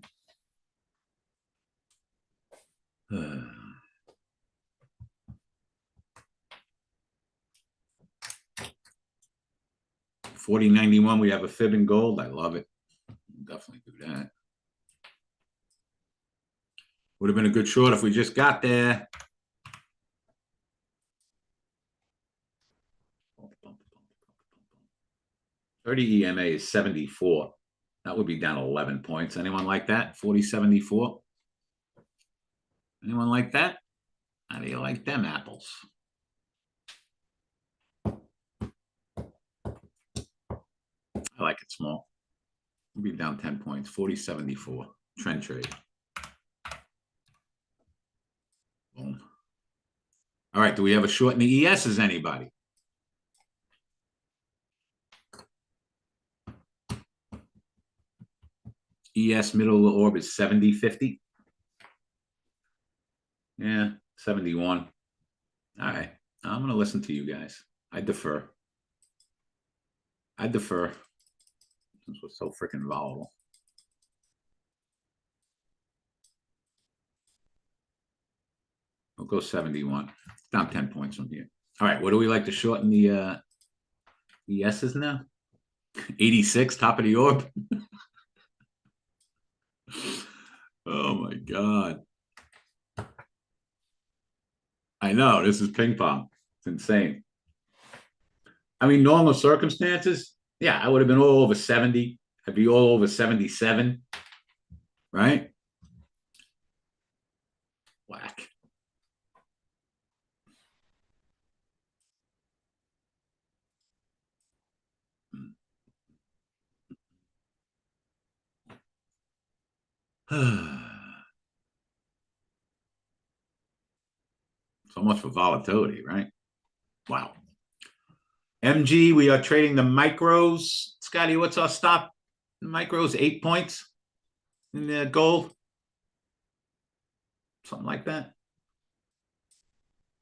40.91, we have a fib in gold. I love it. We'll definitely do that. Would have been a good short if we just got there. $30 EMA is 74. That would be down 11 points. Anyone like that? 40.74. Anyone like that? How do you like them apples? I like it small. We'll be down 10 points. 40.74. Trend trade. Boom. All right. Do we have a short in the ES? Anybody? ES middle of the orb is 70.50. Yeah, 71. All right. I'm going to listen to you guys. I defer. This was so freaking volatile. We'll go 71. Down 10 points from here. All right. What do we like to shorten the ESs now? 86, top of the orb. Oh my God. I know, this is ping pong. It's insane. I mean, normal circumstances, yeah, I would have been all over 70. I'd be all over 77, right? Whack. So much for volatility, right? Wow. MG, we are trading the micros. Scotty, what's our stop? The micros, 8 points in the gold. Something like that.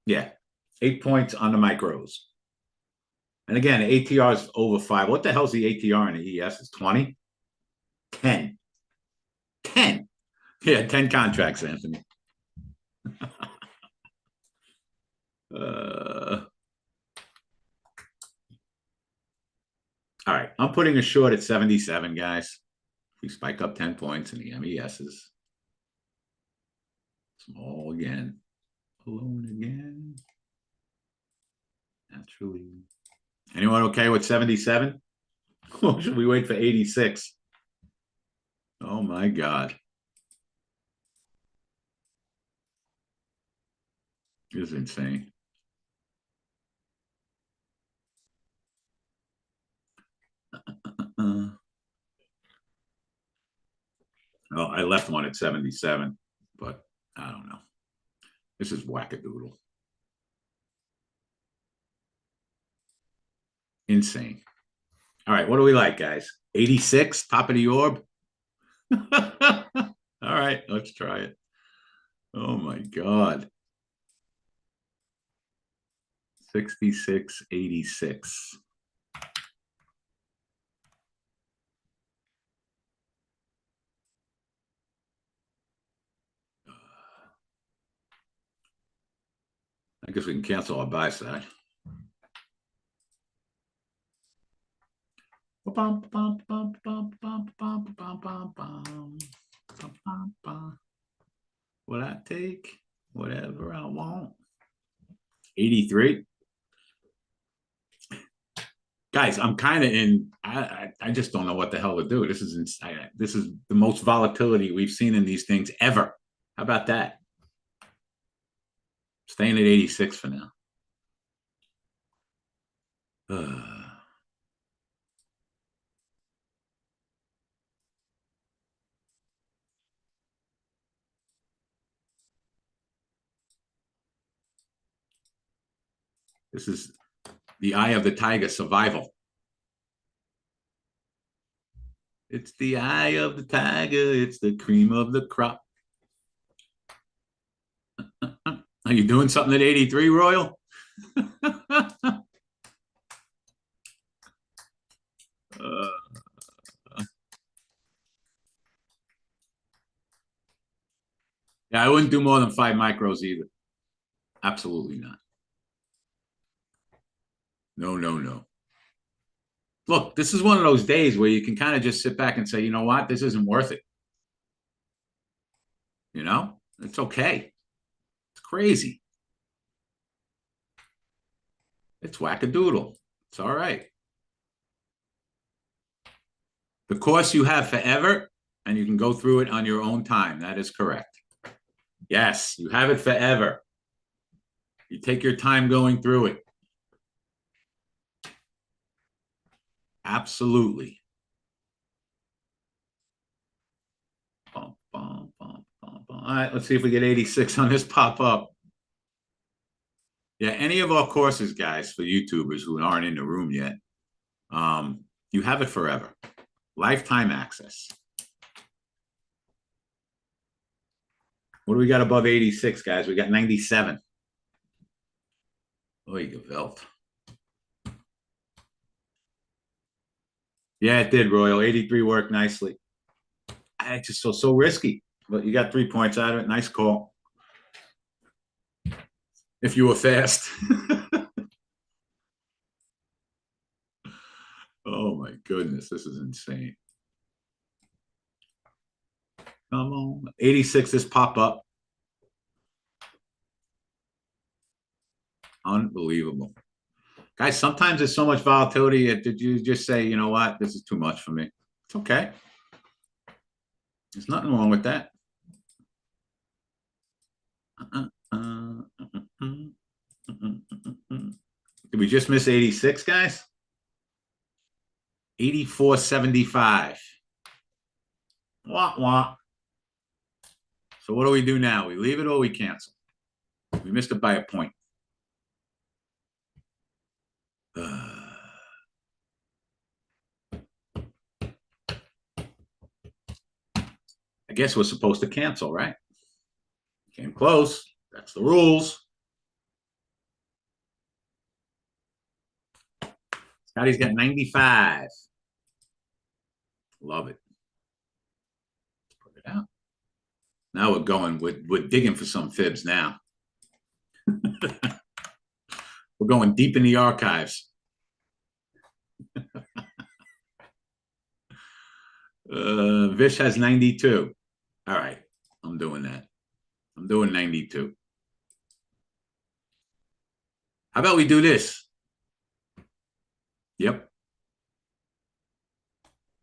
Yeah, 8 points on the micros. And again, ATR is over 5. What the hell's the ATR in the ES? Is 20? 10. 10. Yeah, 10 contracts, Anthony. All right, I'm putting a short at 77, guys. We spike up 10 points in the MESs. Small again. Alone again. Naturally. Anyone okay with 77? Or should we wait for 86? Oh my God. This is insane. Well, I left one at 77, but I don't know. This is wackadoodle. Insane. All right, what do we like, guys? 86, top of the orb? All right, let's try it. Oh my God. 66, 86. I guess we can cancel our buy side. Will I take whatever I want? 83. Guys, I'm kind of in. I just don't know what the hell to do. This is the most volatility we've seen in these things ever. How about that? Staying at 86 for now. This is the eye of the tiger, survival. It's the eye of the tiger. It's the cream of the crop. Are you doing something at 83, Royal? Yeah, I wouldn't do more than 5 micros either. Absolutely not. No, no, no. Look, this is one of those days where you can kind of just sit back and say, you know what, this isn't worth it. You know, it's okay. It's crazy. It's wackadoodle. It's all right. The course you have forever, and you can go through it on your own time. That is correct. Yes, you have it forever. You take your time going through it. Absolutely. All right, let's see if we get 86 on this pop up. Yeah, any of our courses, guys, for YouTubers who aren't in the room yet, you have it forever. Lifetime access. What do we got above 86, guys? We got 97. Oh, you Gevelt. Yeah, it did, Royal. 83 worked nicely. I just so risky, but you got 3 points out of it. Nice call. If you were fast. Oh my goodness, this is insane. Come on. 86 is pop up. Unbelievable. Guys, sometimes there's so much volatility that you just say, you know what, this is too much for me. It's okay. There's nothing wrong with that. Did we just miss 86, guys? 84.75. Wah, wah. So what do we do now? We leave it or we cancel? We missed it by a point. I guess we're supposed to cancel, right? Came close. That's the rules. Scotty's got 95. Love it. Let's put it out. Now we're digging for some fibs now. We're going deep in the archives. Vish has 92. All right, I'm doing that. I'm doing 92. How about we do this? Yep.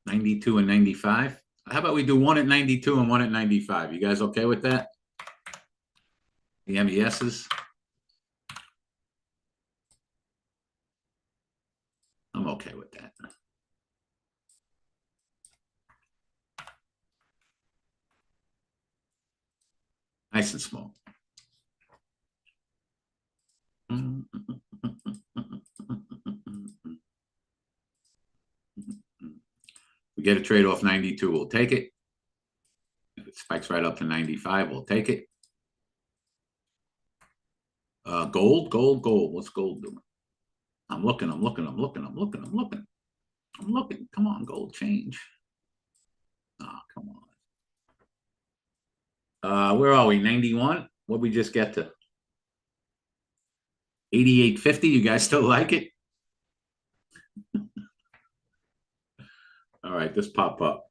92 and 95. How about we do one at 92 and one at 95? You guys okay with that? The MESs. I'm okay with that. Nice and small. We get a trade off 92, we'll take it. If it spikes right up to 95, we'll take it. Gold. What's gold doing? I'm looking. Come on, gold change. Oh, come on. Where are we? 91? What'd we just get to? 88.50. You guys still like it? All right, this pop up.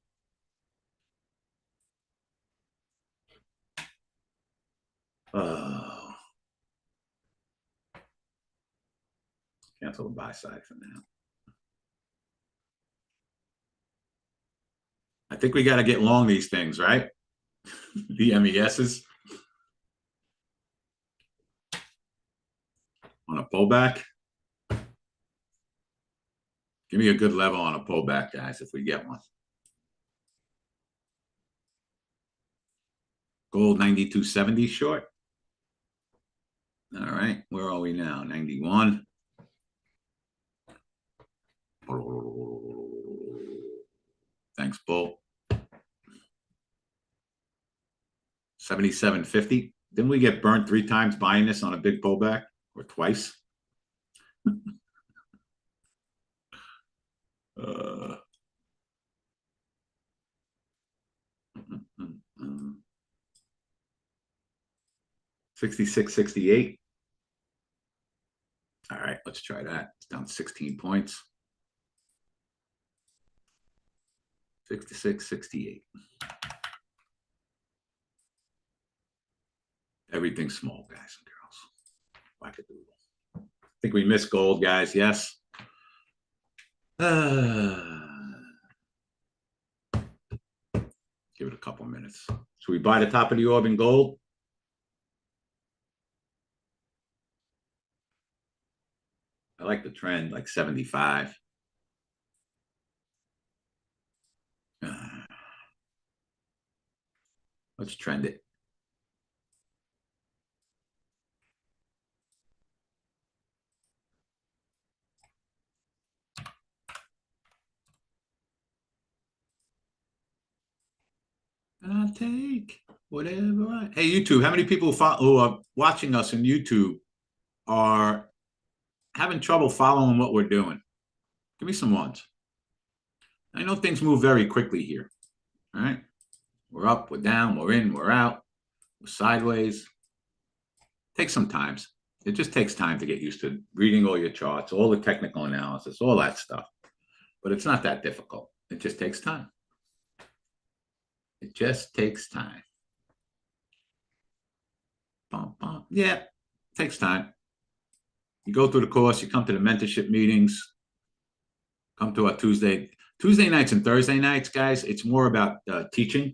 Cancel the buy side for now. I think we got to get long these things, right? The MESs. On a pullback. Give me a good level on a pullback, guys, if we get one. Gold 92.70 short. All right, where are we now? 91. Thanks, Bull. 77.50. Didn't we get burnt 3 times buying this on a big pullback, or twice? 66.68. All right, let's try that. It's down 16 points. 66.68. Everything's small, guys and girls. Wackadoodle. I think we missed gold, guys. Yes. Give it a couple minutes. So we buy the top of the orb in gold. I like the trend, like 75. Let's trend it. I'll take whatever I... Hey, YouTube, how many people who are watching us on YouTube are having trouble following what we're doing? Give me some ones. I know things move very quickly here. All right. We're up, we're down, we're in, we're out, we're sideways. Takes some time. It just takes time to get used to reading all your charts, all the technical analysis, all that stuff. But it's not that difficult. It just takes time. It just takes time. Bum, bum. Yeah, it takes time. You go through the course, you come to the mentorship meetings, come to our Tuesday nights and Thursday nights, guys. It's more about teaching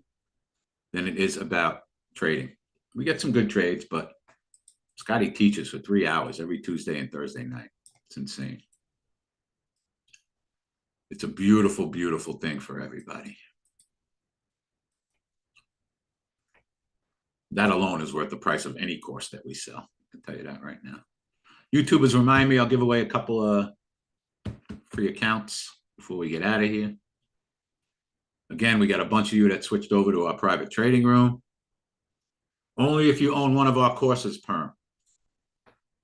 than it is about trading. We get some good trades, but Scotty teaches for 3 hours every Tuesday and Thursday night. It's insane. It's a beautiful, beautiful thing for everybody. That alone is worth the price of any course that we sell. I can tell you that right now. YouTubers remind me, I'll give away a couple of free accounts before we get out of here. Again, we got a bunch of you that switched over to our private trading room. Only if you own one of our courses, Perm.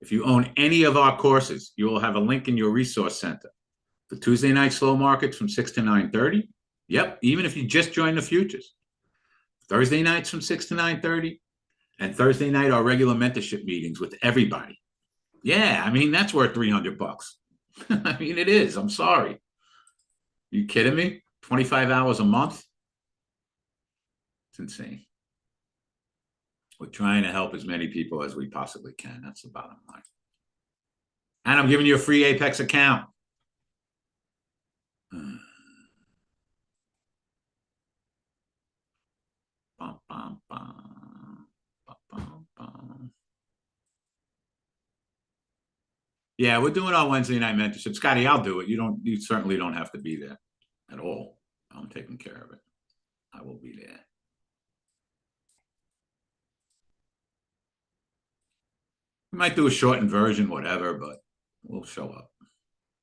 If you own any of our courses, you will have a link in your resource center. The Tuesday night slow markets from 6 to 9:30. Yep, even if you just joined the futures. Thursday nights from 6 to 9:30, and Thursday night our regular mentorship meetings with everybody. Yeah, I mean, that's worth $300. I mean, it is. I'm sorry. You kidding me? 25 hours a month? It's insane. We're trying to help as many people as we possibly can. That's the bottom line. And I'm giving you a free Apex account. Bum, bum, bum. Bum, bum, bum. Yeah, we're doing our Wednesday night mentorship. Scotty, I'll do it. You certainly don't have to be there at all. I'm taking care of it. I will be there. We might do a shortened version, whatever, but we'll show up.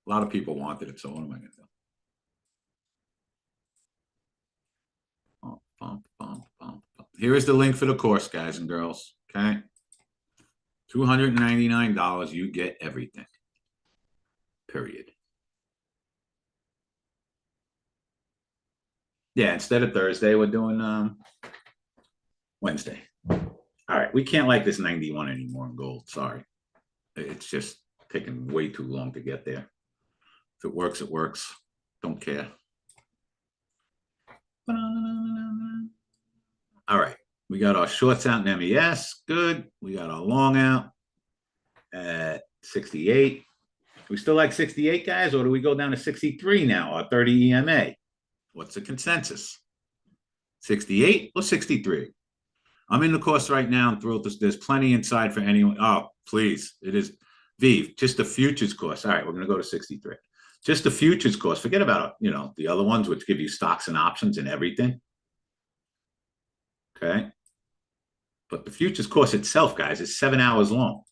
A lot of people wanted it, so what am I going to do? Here is the link for the course, guys and girls. Okay. $299. You get everything. Period. Yeah, instead of Thursday, we're doing Wednesday. All right. We can't like this 91 anymore in gold. Sorry. It's just taking way too long to get there. If it works, it works. Don't care. All right. We got our shorts out in MES. Good. We got our long out at 68. We still like 68, guys, or do we go down to 63 now, our 30 EMA? What's the consensus? 68 or 63? I'm in the course right now and thrilled. There's plenty inside for anyone. Oh, please. It is Vive, just the futures course. All right, we're going to go to 63. Just the futures course. Forget about, the other ones, which give you stocks and options and everything. Okay. But the futures course itself, guys, is 7 hours long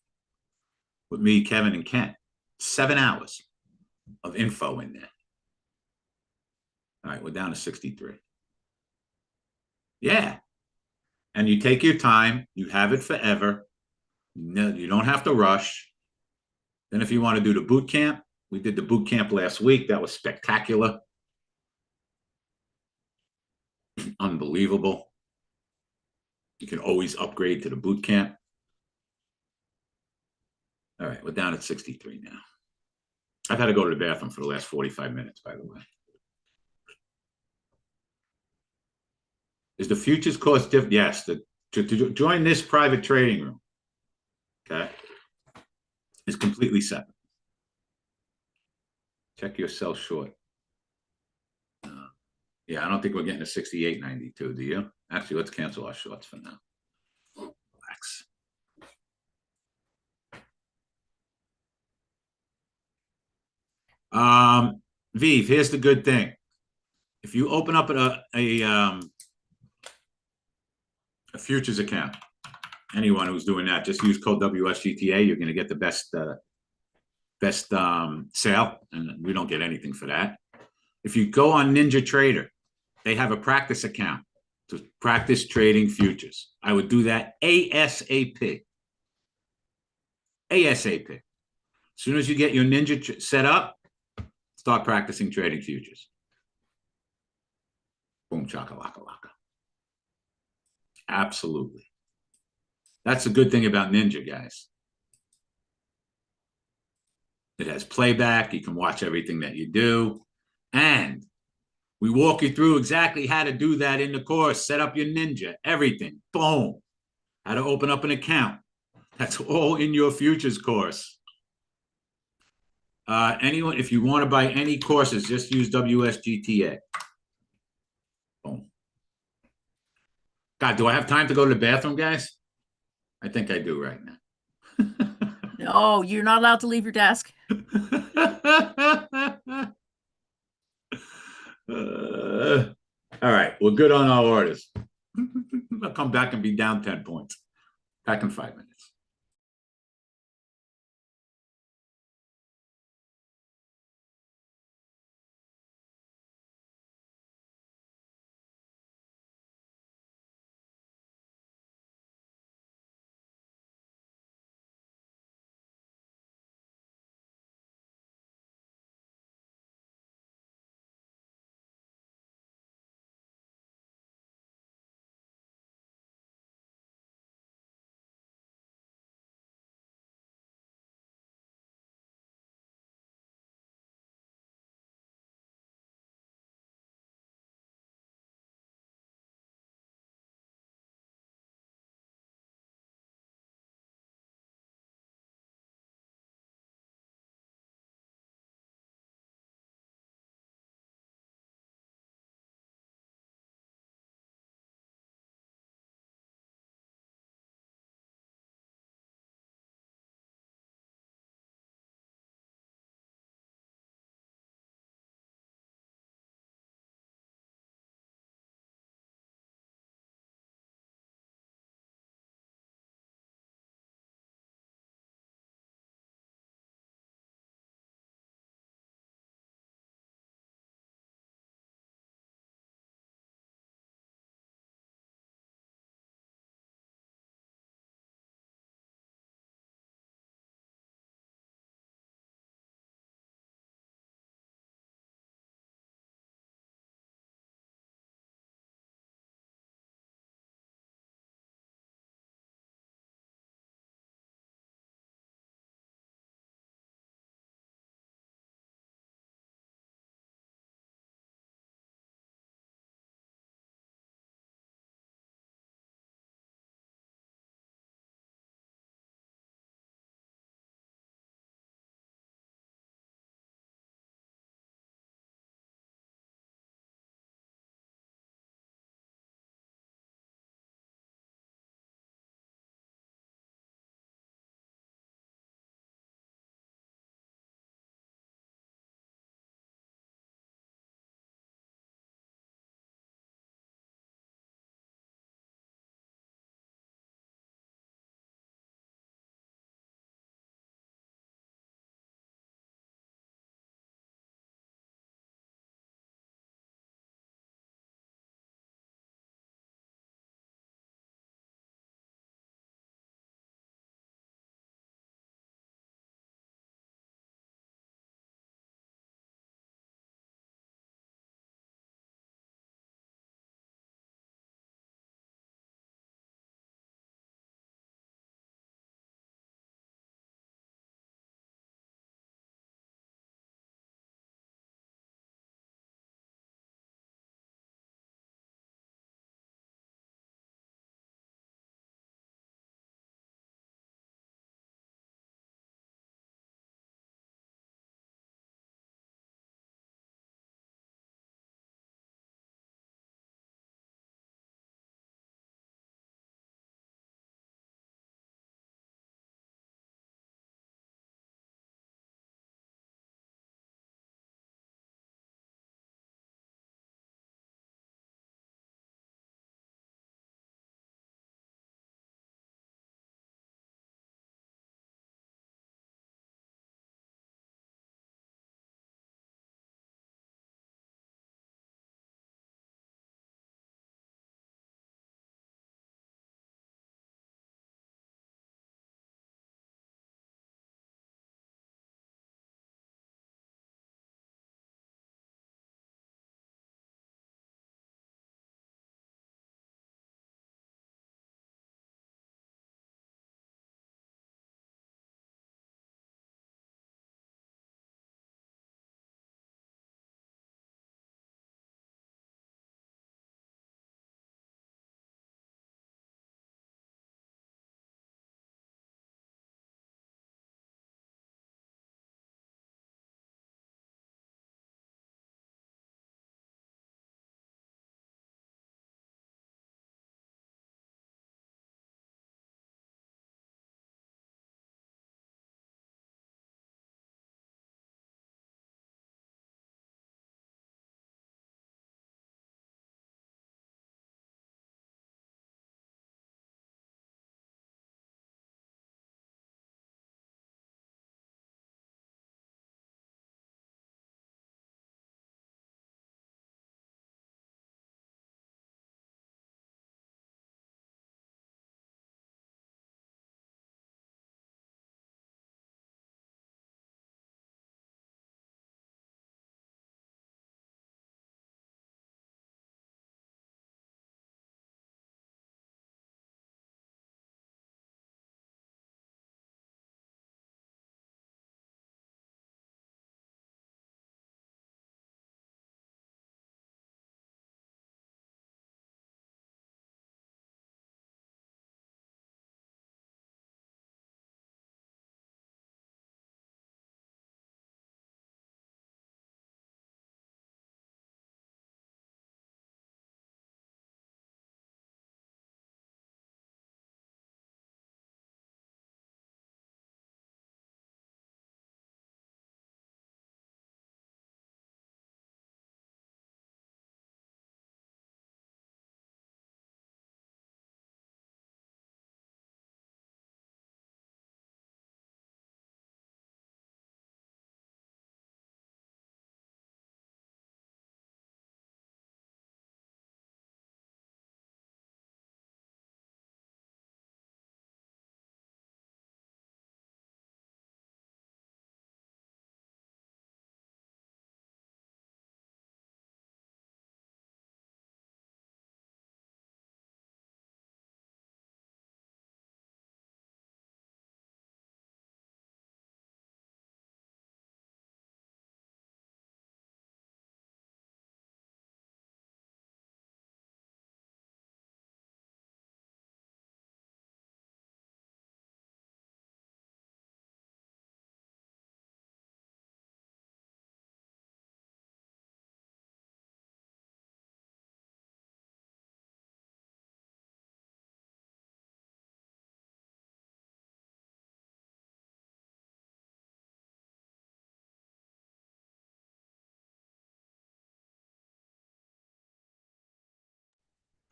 with me, Kevin, and Ken. 7 hours of info in there. All right, we're down to 63. Yeah. And you take your time. You have it forever. You don't have to rush. Then if you want to do the boot camp, we did the boot camp last week. That was spectacular. Unbelievable. You can always upgrade to the boot camp. All right, we're down at 63 now. I've had to go to the bathroom for the last 45 minutes, by the way. Is the futures course different? Yes. To join this private trading room, okay, is completely separate. Check your sell short. Yeah, I don't think we're getting to 68.92, do you? Actually, let's cancel our shorts for now. Relax. Vive, here's the good thing. If you open up a futures account, anyone who's doing that, just use code WSGTA. You're going to get the best sale, and we don't get anything for that. If you go on Ninja Trader, they have a practice account to practice trading futures. I would do that ASAP. ASAP. As soon as you get your Ninja set up, start practicing trading futures. Boom, chakalaka laka. Absolutely. That's the good thing about Ninja, guys. It has playback. You can watch everything that you do. And we walk you through exactly how to do that in the course. Set up your Ninja, everything. Boom. How to open up an account. That's all in your futures course. Anyone, if you want to buy any courses, just use WSGTA. Boom. God, do I have time to go to the bathroom, guys? I think I do right now. No, you're not allowed to leave your desk. All right, we're good on our orders. I'll come back and be down 10 points. Back in 5 minutes.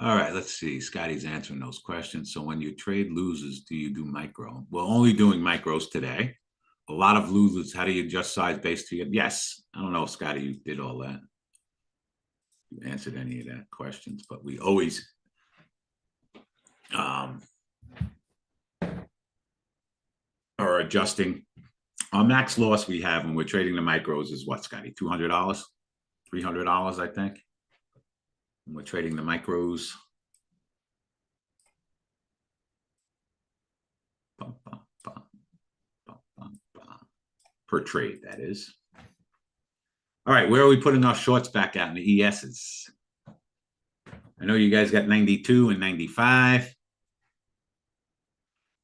All right, let's see. Scotty's answering those questions. So when your trade loses, do you do micro? We're only doing micros today. A lot of losers, how do you adjust size based to your? Yes. I don't know if Scotty, you did all that. You answered any of that questions, but we always are adjusting. Our max loss we have when we're trading the micros is what, Scotty? $200, $300, I think. When we're trading the micros. Per trade, that is. All right, where are we putting our shorts back out in the ESs? I know you guys got 92 and 95.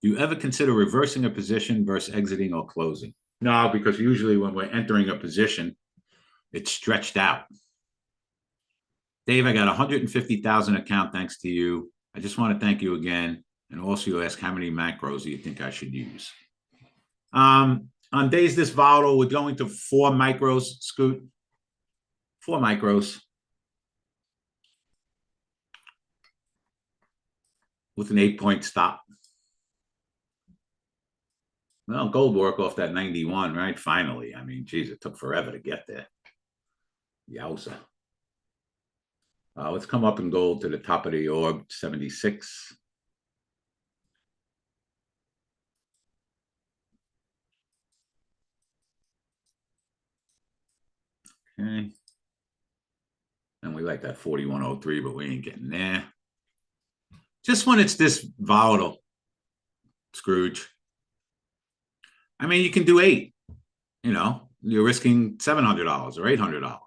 Do you ever consider reversing a position versus exiting or closing? No, because usually when we're entering a position, it's stretched out. Dave, I got 150,000 account thanks to you. I just want to thank you again. And also you ask how many macros do you think I should use? On days this volatile, we're going to 4 micros, Scoot. 4 micros. With an 8-point stop. Well, gold work off that 91, right? Finally. I mean, geez, it took forever to get there. Yowza. Let's come up in gold to the top of the orb, 76. Okay. And we like that 4103, but we ain't getting there. Just when it's this volatile, Scrooge. I mean, you can do 8. You know, you're risking $700 or $800.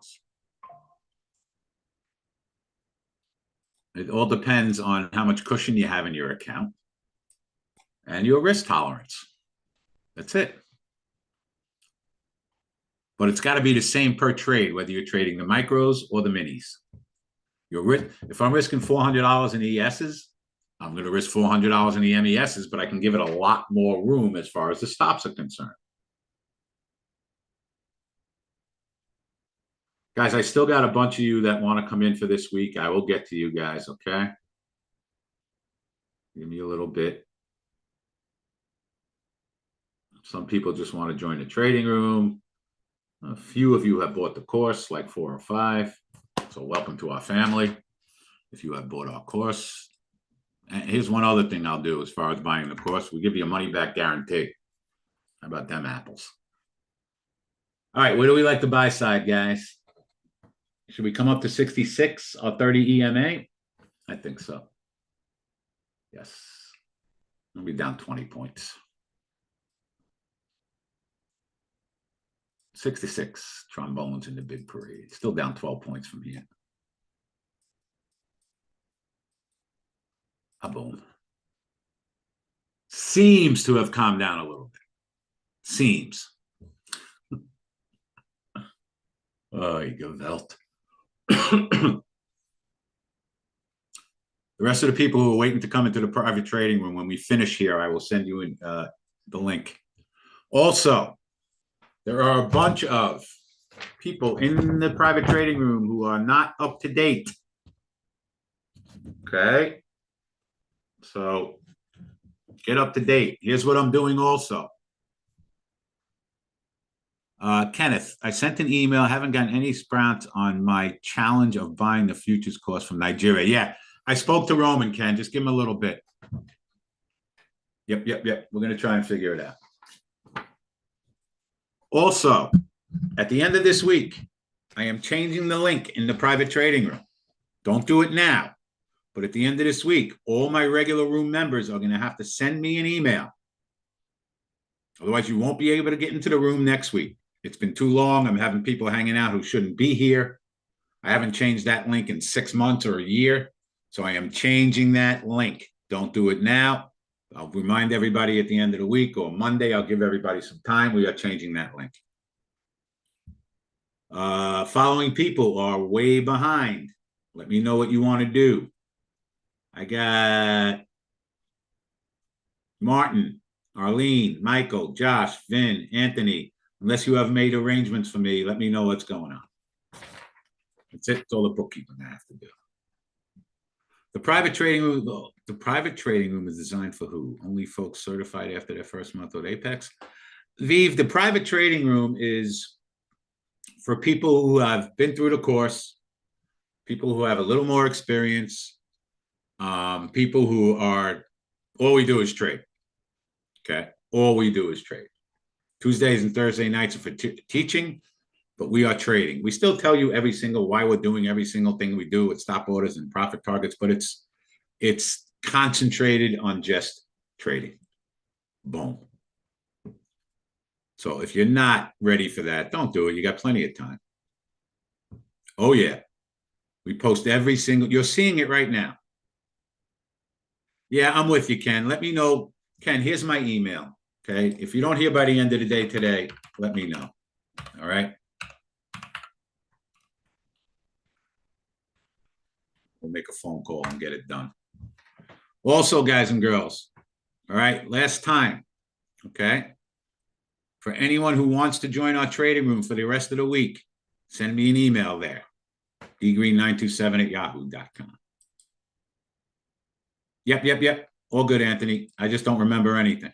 It all depends on how much cushion you have in your account and your risk tolerance. That's it. But it's got to be the same per trade, whether you're trading the micros or the minis. If I'm risking $400 in ESs, I'm going to risk $400 in the MESs, but I can give it a lot more room as far as the stops are concerned. Guys, I still got a bunch of you that want to come in for this week. I will get to you guys, okay? Give me a little bit. Some people just want to join the trading room. A few of you have bought the course, like 4 or 5. So welcome to our family. If you have bought our course. And here's one other thing I'll do as far as buying the course. We give you a money back guarantee. How about them apples? All right, where do we like the buy side, guys? Should we come up to 66 or 30 EMA? I think so. Yes. We'll be down 20 points. 66, trombones in the big parade. Still down 12 points from here. Boom. Seems to have calmed down a little bit. Seems. Oh, you geweld. The rest of the people who are waiting to come into the private trading room, when we finish here, I will send you the link. Also, there are a bunch of people in the private trading room who are not up to date. Okay. So get up to date. Here's what I'm doing also. Kenneth, I sent an email. I haven't gotten any sprouts on my challenge of buying the futures course from Nigeria. Yeah, I spoke to Roman, Ken. Just give him a little bit. Yep. We're going to try and figure it out. Also, at the end of this week, I am changing the link in the private trading room. Don't do it now. But at the end of this week, all my regular room members are going to have to send me an email. Otherwise, you won't be able to get into the room next week. It's been too long. I'm having people hanging out who shouldn't be here. I haven't changed that link in 6 months or a year. So I am changing that link. Don't do it now. I'll remind everybody at the end of the week or Monday. I'll give everybody some time. We are changing that link. Following people are way behind. Let me know what you want to do. I got Martin, Arlene, Michael, Josh, Vin, Anthony. Unless you have made arrangements for me, let me know what's going on. That's it. It's all the bookkeeping I have to do. The private trading room, the private trading room is designed for who? Only folks certified after their first month with Apex. Vive, the private trading room is for people who have been through the course, people who have a little more experience, people who are, all we do is trade. Okay, all we do is trade. Tuesdays and Thursday nights are for teaching, but we are trading. We still tell you every single why we're doing every single thing we do with stop orders and profit targets, but it's concentrated on just trading. Boom. So if you're not ready for that, don't do it. You got plenty of time. Oh yeah. We post every single, you're seeing it right now. Yeah, I'm with you, Ken. Let me know. Ken, here's my email. Okay. If you don't hear by the end of the day today, let me know. All right. We'll make a phone call and get it done. Also, guys and girls, all right, last time, okay? For anyone who wants to join our trading room for the rest of the week, send me an email there, dgreen927@yahoo.com. Yep. All good, Anthony. I just don't remember anything.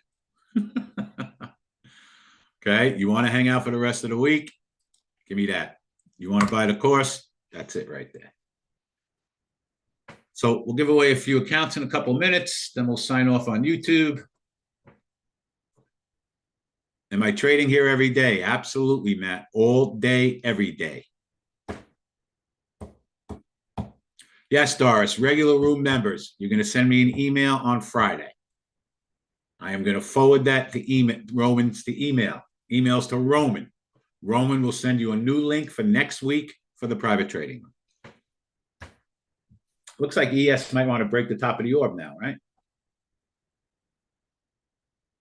Okay, you want to hang out for the rest of the week? Give me that. You want to buy the course? That's it right there. So we'll give away a few accounts in a couple minutes, then we'll sign off on YouTube. Am I trading here every day? Absolutely, Matt. All day, every day. Yes, Doris, regular room members, you're going to send me an email on Friday. I am going to forward that to Roman's to email. Emails to Roman. Roman will send you a new link for next week for the private trading. Looks like ES might want to break the top of the orb now, right?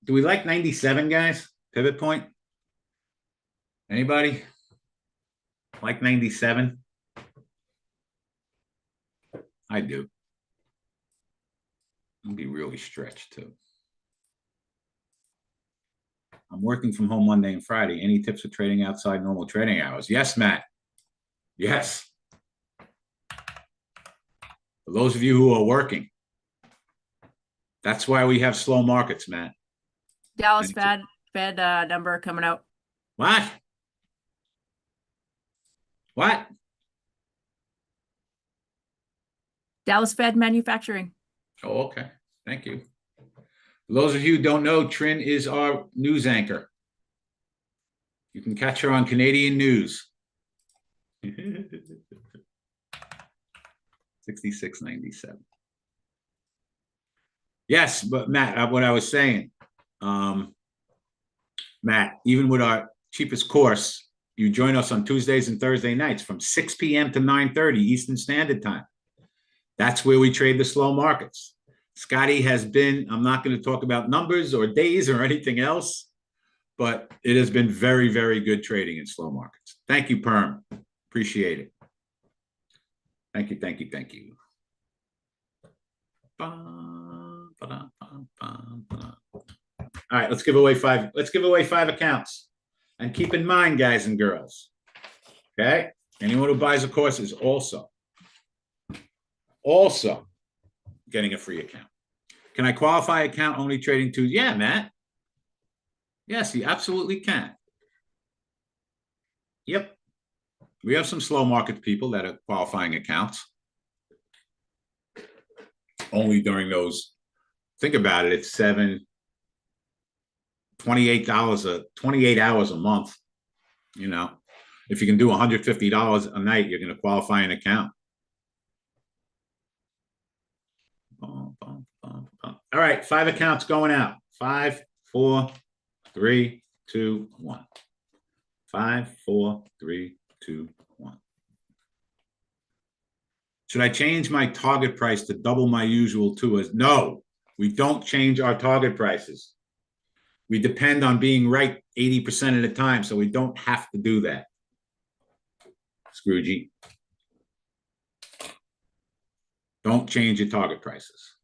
Do we like 97, guys? Pivot point? Anybody? Like 97? I do. I'll be really stretched too. I'm working from home Monday and Friday. Any tips for trading outside normal trading hours? Yes, Matt. Yes. For those of you who are working, that's why we have slow markets, Matt. Dallas Fed number coming out. What? What? Dallas Fed manufacturing. Oh, okay. Thank you. For those of you who don't know, Trin is our news anchor. You can catch her on Canadian news. 66.97. Yes, but Matt, what I was saying, Matt, even with our cheapest course, you join us on Tuesdays and Thursday nights from 6 p.m. to 9:30 Eastern Standard Time. That's where we trade the slow markets. Scotty has been, I'm not going to talk about numbers or days or anything else, but it has been very, very good trading in slow markets. Thank you, Perm. Appreciate it. Thank you. All right, let's give away five. Let's give away 5 accounts. And keep in mind, guys and girls, okay? Anyone who buys a course is also getting a free account. Can I qualify account only trading Tuesday? Yeah, Matt. Yes, you absolutely can. Yep. We have some slow market people that are qualifying accounts. Only during those, think about it, it's $28 28 hours a month. You know, if you can do $150 a night, you're going to qualify an account. All right, 5 accounts going out. 5, 4, 3, 2, 1. 5, 4, 3, 2, 1. Should I change my target price to double my usual two? No, we don't change our target prices. We depend on being right 80% of the time, so we don't have to do that. Scroogey. Don't change your target prices.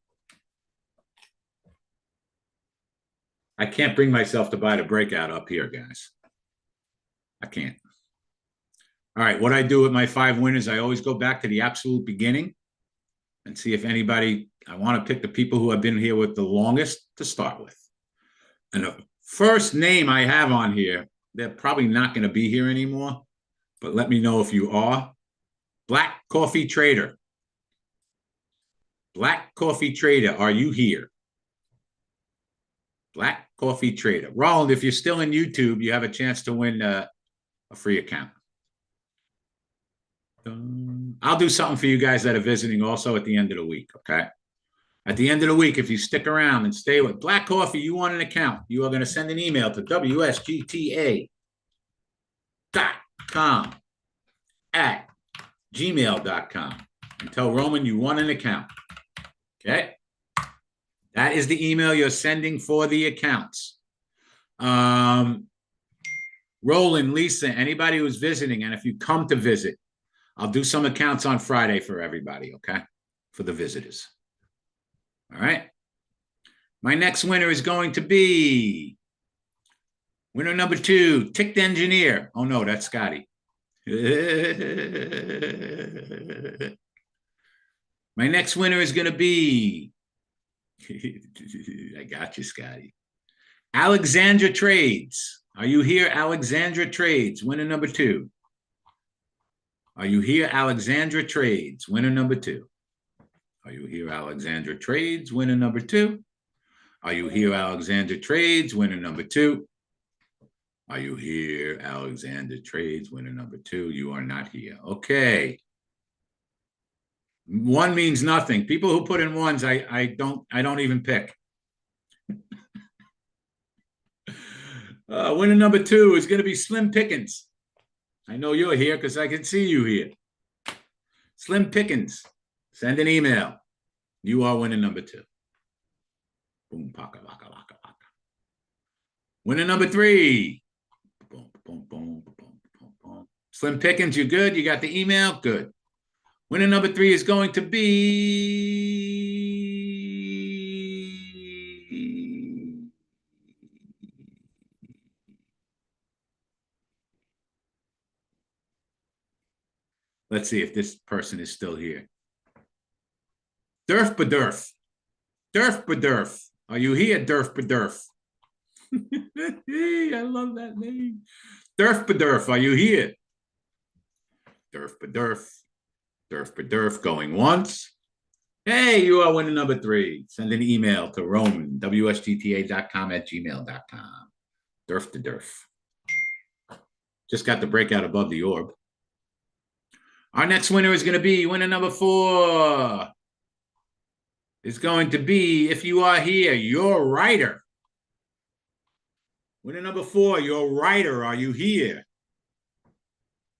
I can't bring myself to buy the breakout up here, guys. I can't. All right, what I do with my 5 winners, I always go back to the absolute beginning. and see if anybody, I want to pick the people who have been here with the longest to start with. And the first name I have on here, they're probably not going to be here anymore, but let me know if you are. Black Coffee Trader. Black Coffee Trader, are you here? Black Coffee Trader. Roland, if you're still in YouTube, you have a chance to win a free account. I'll do something for you guys that are visiting also at the end of the week, okay? At the end of the week, if you stick around and stay with Black Coffee, you want an account, you are going to send an email to wsgta.com@gmail.com and tell Roman you want an account, okay? That is the email you're sending for the accounts. Roland, Lisa, anybody who's visiting, and if you come to visit, I'll do some accounts on Friday for everybody, okay? For the visitors. All right. My next winner is going to be winner number 2, Ticked Engineer. Oh, no, that's Scotty. My next winner is going to be, I got you, Scotty. Alexandra Trades. Are you here, Alexandra Trades? Winner number 2. Are you here, Alexandra Trades? Winner number 2. Are you here, Alexandra Trades? Winner number 2. Are you here, Alexandra Trades? Winner number 2. Are you here, Alexandra Trades? Winner number 2. You are not here. Okay. 1 means nothing. People who put in 1s, I don't even pick. Winner number 2 is going to be Slim Pickens. I know you're here because I can see you here. Slim Pickens, send an email. You are winner number 2. Boom, paka, paka, paka, paka. Winner number 3. Boom, boom, boom, boom, boom, boom. Slim Pickens, you good? You got the email? Good. Winner number 3 is going to be... Let's see if this person is still here. Durf Badurf. Durf Badurf. Are you here, Durf Badurf? I love that name. Durf Badurf, are you here? Durf Badurf. Durf Badurf going once. Hey, you are winner number 3. Send an email to Roman, wsgta.com@gmail.com. Durf to Durf. Just got the breakout above the orb. Our next winner is going to be winner number 4. Is going to be, if you are here, your writer. Winner number 4, your writer, are you here?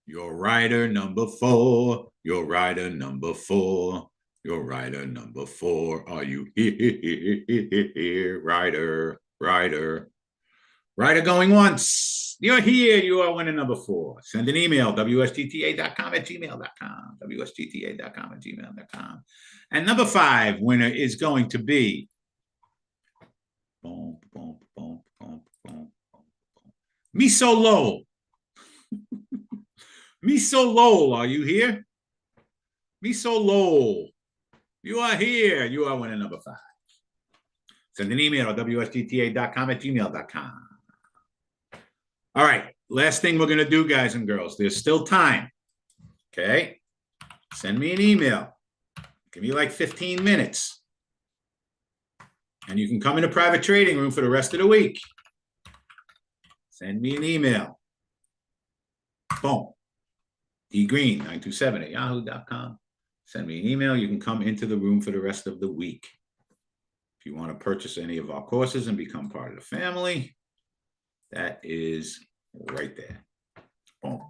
Your writer number 4, your writer number 4, your writer number 4, are you here? Writer, writer, writer going once. You're here, you are winner number 4. Send an email, wsgta.com@gmail.com, wsgta.com@gmail.com. And number 5 winner is going to be boom, boom, boom, boom, boom, boom. Miso Lowell. Miso Lowell, are you here? Miso Lowell, you are here. You are winner number 5. Send an email at wsgta.com@gmail.com. All right, last thing we're going to do, guys and girls, there's still time, okay? Send me an email. Give me like 15 minutes. And you can come in a private trading room for the rest of the week. Send me an email. Boom. dgreen927@yahoo.com. Send me an email. You can come into the room for the rest of the week. If you want to purchase any of our courses and become part of the family, that is right there. Boom.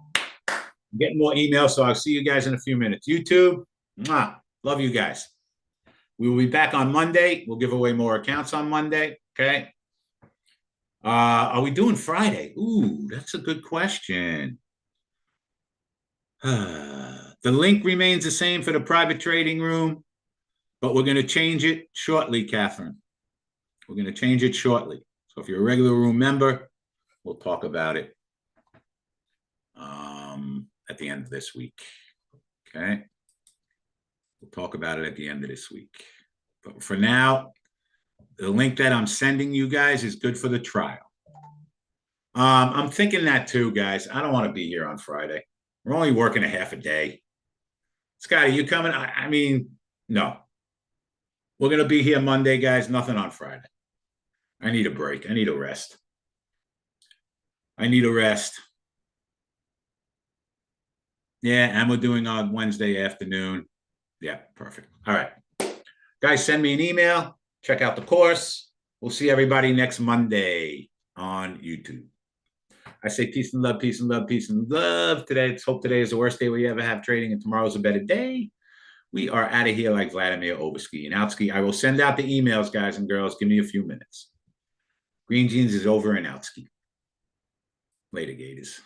I'm getting more emails, so I'll see you guys in a few minutes. YouTube, mwah, love you guys. We will be back on Monday. We'll give away more accounts on Monday, okay? Are we doing Friday? Ooh, that's a good question. The link remains the same for the private trading room, but we're going to change it shortly, Catherine. We're going to change it shortly. So if you're a regular room member, we'll talk about it at the end of this week. Okay. We'll talk about it at the end of this week. But for now, the link that I'm sending you guys is good for the trial. I'm thinking that too, guys. I don't want to be here on Friday. We're only working a half a day. Scotty, you coming? I mean, no. We're going to be here Monday, guys. Nothing on Friday. I need a break. I need a rest. Yeah, and we're doing on Wednesday afternoon. Yeah, perfect. All right. Guys, send me an email. Check out the course. We'll see everybody next Monday on YouTube. I say peace and love, peace and love, peace and love. Let's hope today is the worst day we ever have trading and tomorrow's a better day. We are out of here like Vladimir Overski and Outski. I will send out the emails, guys and girls. Give me a few minutes. Green Jeans is over and Outski. Later, Gators.